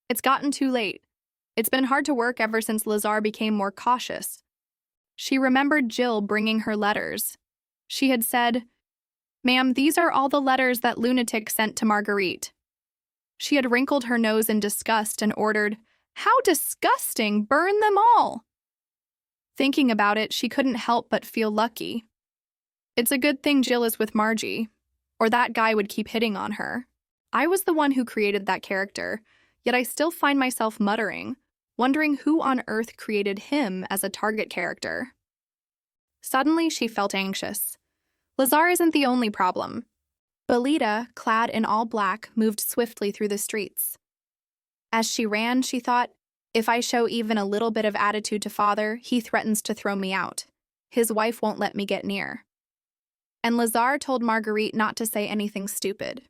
It's gotten too late. It's been hard to work ever since Lazar became more cautious. She remembered Jill bringing her letters. She had said, Ma'am, these are all the letters that lunatic sent to Margarite. She had wrinkled her nose in disgust and ordered, How disgusting! Burn them all! Thinking about it, she couldn't help but feel lucky. It's a good thing Jill is with Margie, or that guy would keep hitting on her. I was the one who created that character, yet I still find myself muttering, wondering who on earth created him as a target character. Suddenly, she felt anxious. Lazar isn't the only problem. Belita, clad in all black, moved swiftly through the streets. As she ran, she thought, if I show even a little bit of attitude to father, he threatens to throw me out. His wife won't let me get near. And Lazar told Margarite not to say anything stupid.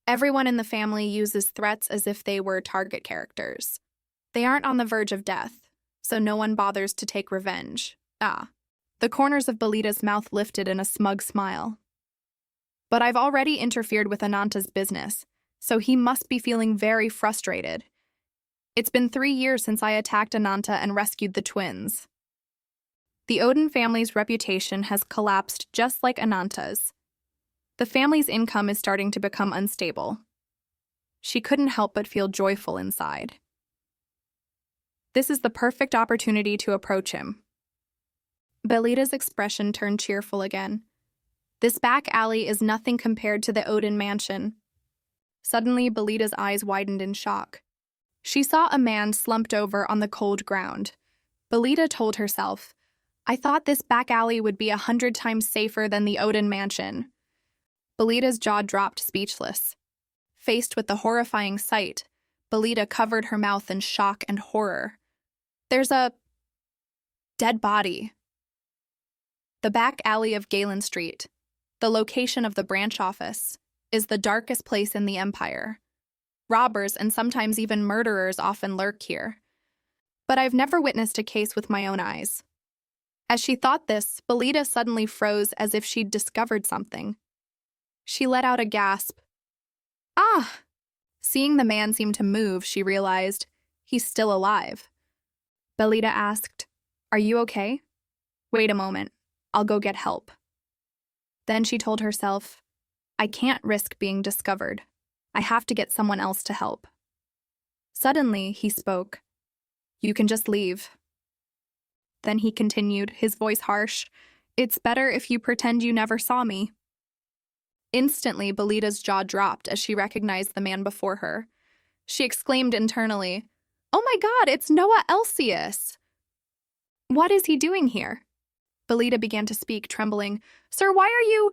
Everyone in the family uses threats as if they were target characters. They aren't on the verge of death, so no one bothers to take revenge. The corners of Belita's mouth lifted in a smug smile. But I've already interfered with Ananta's business, so he must be feeling very frustrated. It's been 3 years since I attacked Ananta and rescued the twins. The Odin family's reputation has collapsed just like Ananta's. The family's income is starting to become unstable. She couldn't help but feel joyful inside. This is the perfect opportunity to approach him. Belita's expression turned cheerful again. This back alley is nothing compared to the Odin mansion. Suddenly, Belita's eyes widened in shock. She saw a man slumped over on the cold ground. Belita told herself, I thought this back alley would be 100 times safer than the Odin mansion. Belita's jaw dropped, speechless. Faced with the horrifying sight, Belita covered her mouth in shock and horror. There's a dead body. The back alley of Galen Street, the location of the branch office, is the darkest place in the Empire. Robbers and sometimes even murderers often lurk here. But I've never witnessed a case with my own eyes. As she thought this, Belita suddenly froze as if she'd discovered something. She let out a gasp. Ah! Seeing the man seem to move, she realized he's still alive. Belita asked, Are you okay? Wait a moment. I'll go get help. Then she told herself, I can't risk being discovered. I have to get someone else to help. Suddenly, he spoke. You can just leave. Then he continued, his voice harsh. It's better if you pretend you never saw me. Instantly, Belita's jaw dropped as she recognized the man before her. She exclaimed internally, Oh my God, it's Noah Elsius! What is he doing here? Belita began to speak, trembling. Sir, why are you…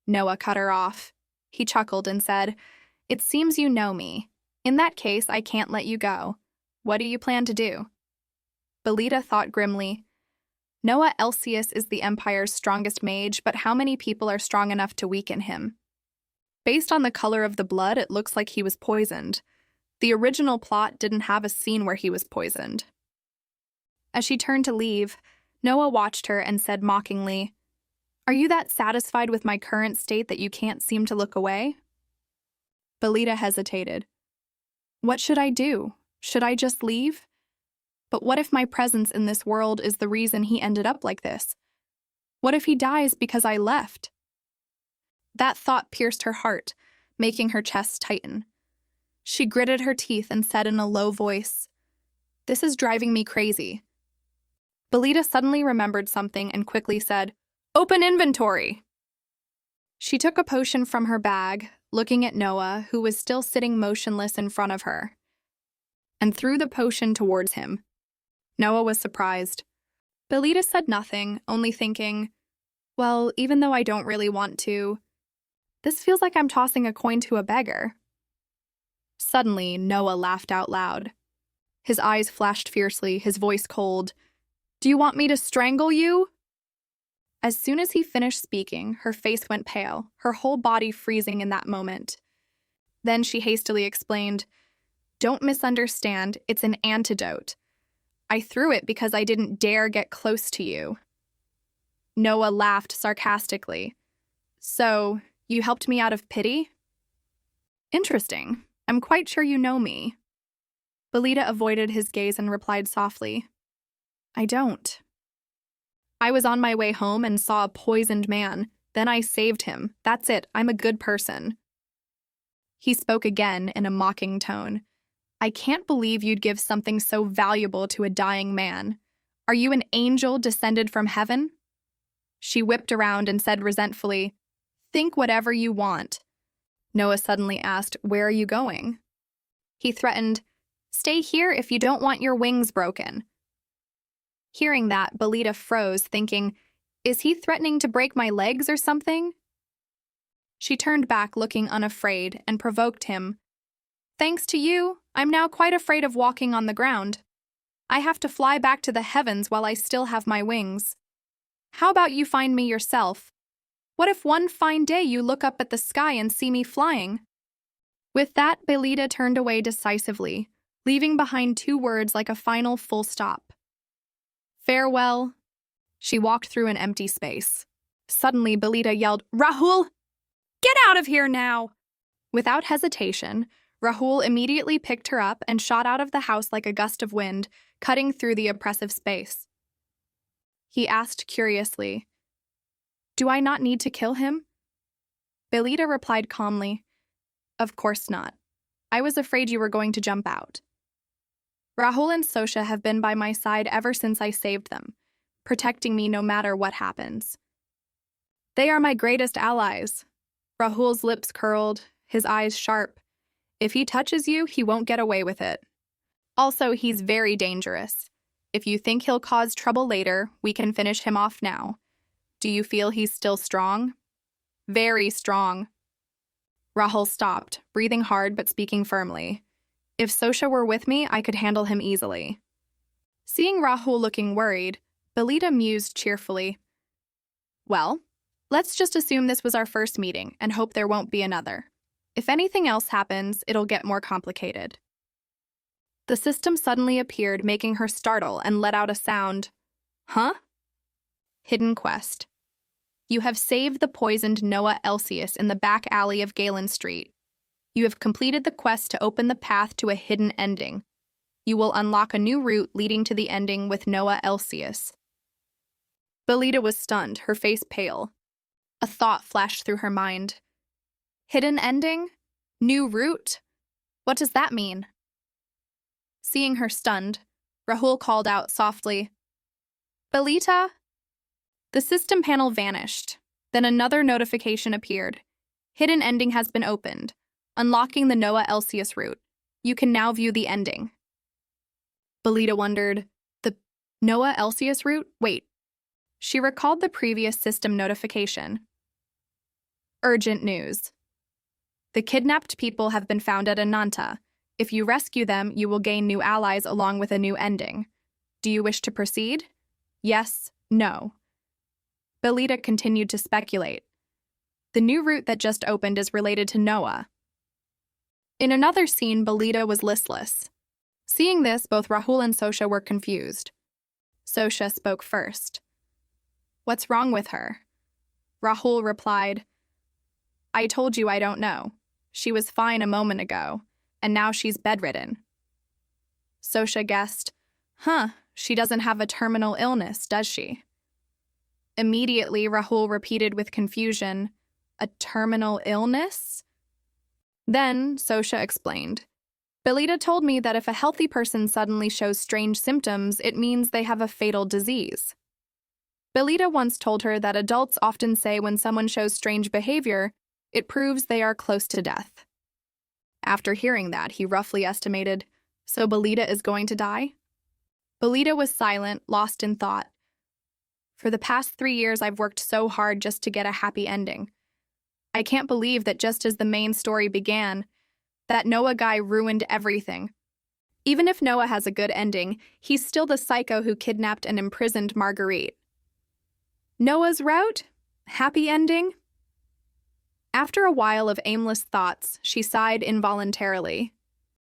Noah cut her off. He chuckled and said, It seems you know me. In that case, I can't let you go. What do you plan to do? Belita thought grimly. Noah Elsius is the Empire's strongest mage, but how many people are strong enough to weaken him? Based on the color of the blood, it looks like he was poisoned. The original plot didn't have a scene where he was poisoned. As she turned to leave, Noah watched her and said mockingly, Are you that satisfied with my current state that you can't seem to look away? Belita hesitated. What should I do? Should I just leave? But what if my presence in this world is the reason he ended up like this? What if he dies because I left? That thought pierced her heart, making her chest tighten. She gritted her teeth and said in a low voice, This is driving me crazy. Belita suddenly remembered something and quickly said, Open inventory! She took a potion from her bag, looking at Noah, who was still sitting motionless in front of her, and threw the potion towards him. Noah was surprised. Belita said nothing, only thinking, Well, even though I don't really want to, this feels like I'm tossing a coin to a beggar. Suddenly, Noah laughed out loud. His eyes flashed fiercely, his voice cold. Do you want me to strangle you? As soon as he finished speaking, her face went pale, her whole body freezing in that moment. Then she hastily explained, Don't misunderstand, it's an antidote. I threw it because I didn't dare get close to you. Noah laughed sarcastically. So, you helped me out of pity? Interesting. I'm quite sure you know me. Belita avoided his gaze and replied softly, I don't. I was on my way home and saw a poisoned man. Then I saved him. That's it. I'm a good person. He spoke again in a mocking tone. I can't believe you'd give something so valuable to a dying man. Are you an angel descended from heaven? She whipped around and said resentfully, Think whatever you want. Noah suddenly asked, Where are you going? He threatened, Stay here if you don't want your wings broken. Hearing that, Belita froze, thinking, Is he threatening to break my legs or something? She turned back, looking unafraid, and provoked him. Thanks to you, I'm now quite afraid of walking on the ground. I have to fly back to the heavens while I still have my wings. How about you find me yourself? What if one fine day you look up at the sky and see me flying? With that, Belita turned away decisively, leaving behind 2 words like a final full stop. Farewell. She walked through an empty space. Suddenly, Belita yelled, Rahul! Get out of here now! Without hesitation, Rahul immediately picked her up and shot out of the house like a gust of wind, cutting through the oppressive space. He asked curiously, Do I not need to kill him? Belita replied calmly, Of course not. I was afraid you were going to jump out. Rahul and Sosha have been by my side ever since I saved them, protecting me no matter what happens. They are my greatest allies. Rahul's lips curled, his eyes sharp. If he touches you, he won't get away with it. Also, he's very dangerous. If you think he'll cause trouble later, we can finish him off now. Do you feel he's still strong? Very strong. Rahul stopped, breathing hard but speaking firmly. If Sosha were with me, I could handle him easily. Seeing Rahul looking worried, Belita mused cheerfully. Well, let's just assume this was our first meeting and hope there won't be another. If anything else happens, it'll get more complicated. The system suddenly appeared, making her startle and let out a sound. Huh? Hidden quest. You have saved the poisoned Noah Elsius in the back alley of Galen Street. You have completed the quest to open the path to a hidden ending. You will unlock a new route leading to the ending with Noah Elsius. Belita was stunned, her face pale. A thought flashed through her mind. Hidden ending? New route? What does that mean? Seeing her stunned, Rahul called out softly, Belita? The system panel vanished. Then another notification appeared. Hidden ending has been opened, unlocking the Noah Elsius route. You can now view the ending. Belita wondered, the Noah Elsius route? Wait. She recalled the previous system notification. Urgent news. The kidnapped people have been found at Ananta. If you rescue them, you will gain new allies along with a new ending. Do you wish to proceed? Yes, no. Belita continued to speculate. The new route that just opened is related to Noah. In another scene, Belita was listless. Seeing this, both Rahul and Sosha were confused. Sosha spoke first. What's wrong with her? Rahul replied, I told you I don't know. She was fine a moment ago, and now she's bedridden. Sosha guessed, she doesn't have a terminal illness, does she? Immediately, Rahul repeated with confusion, a terminal illness? Then, Sosha explained, Belita told me that if a healthy person suddenly shows strange symptoms, it means they have a fatal disease. Belita once told her that adults often say when someone shows strange behavior, it proves they are close to death. After hearing that, he roughly estimated, so Belita is going to die? Belita was silent, lost in thought. For the past 3 years, I've worked so hard just to get a happy ending. I can't believe that just as the main story began, that Noah guy ruined everything. Even if Noah has a good ending, he's still the psycho who kidnapped and imprisoned Margarite. Noah's route? Happy ending? After a while of aimless thoughts, she sighed involuntarily.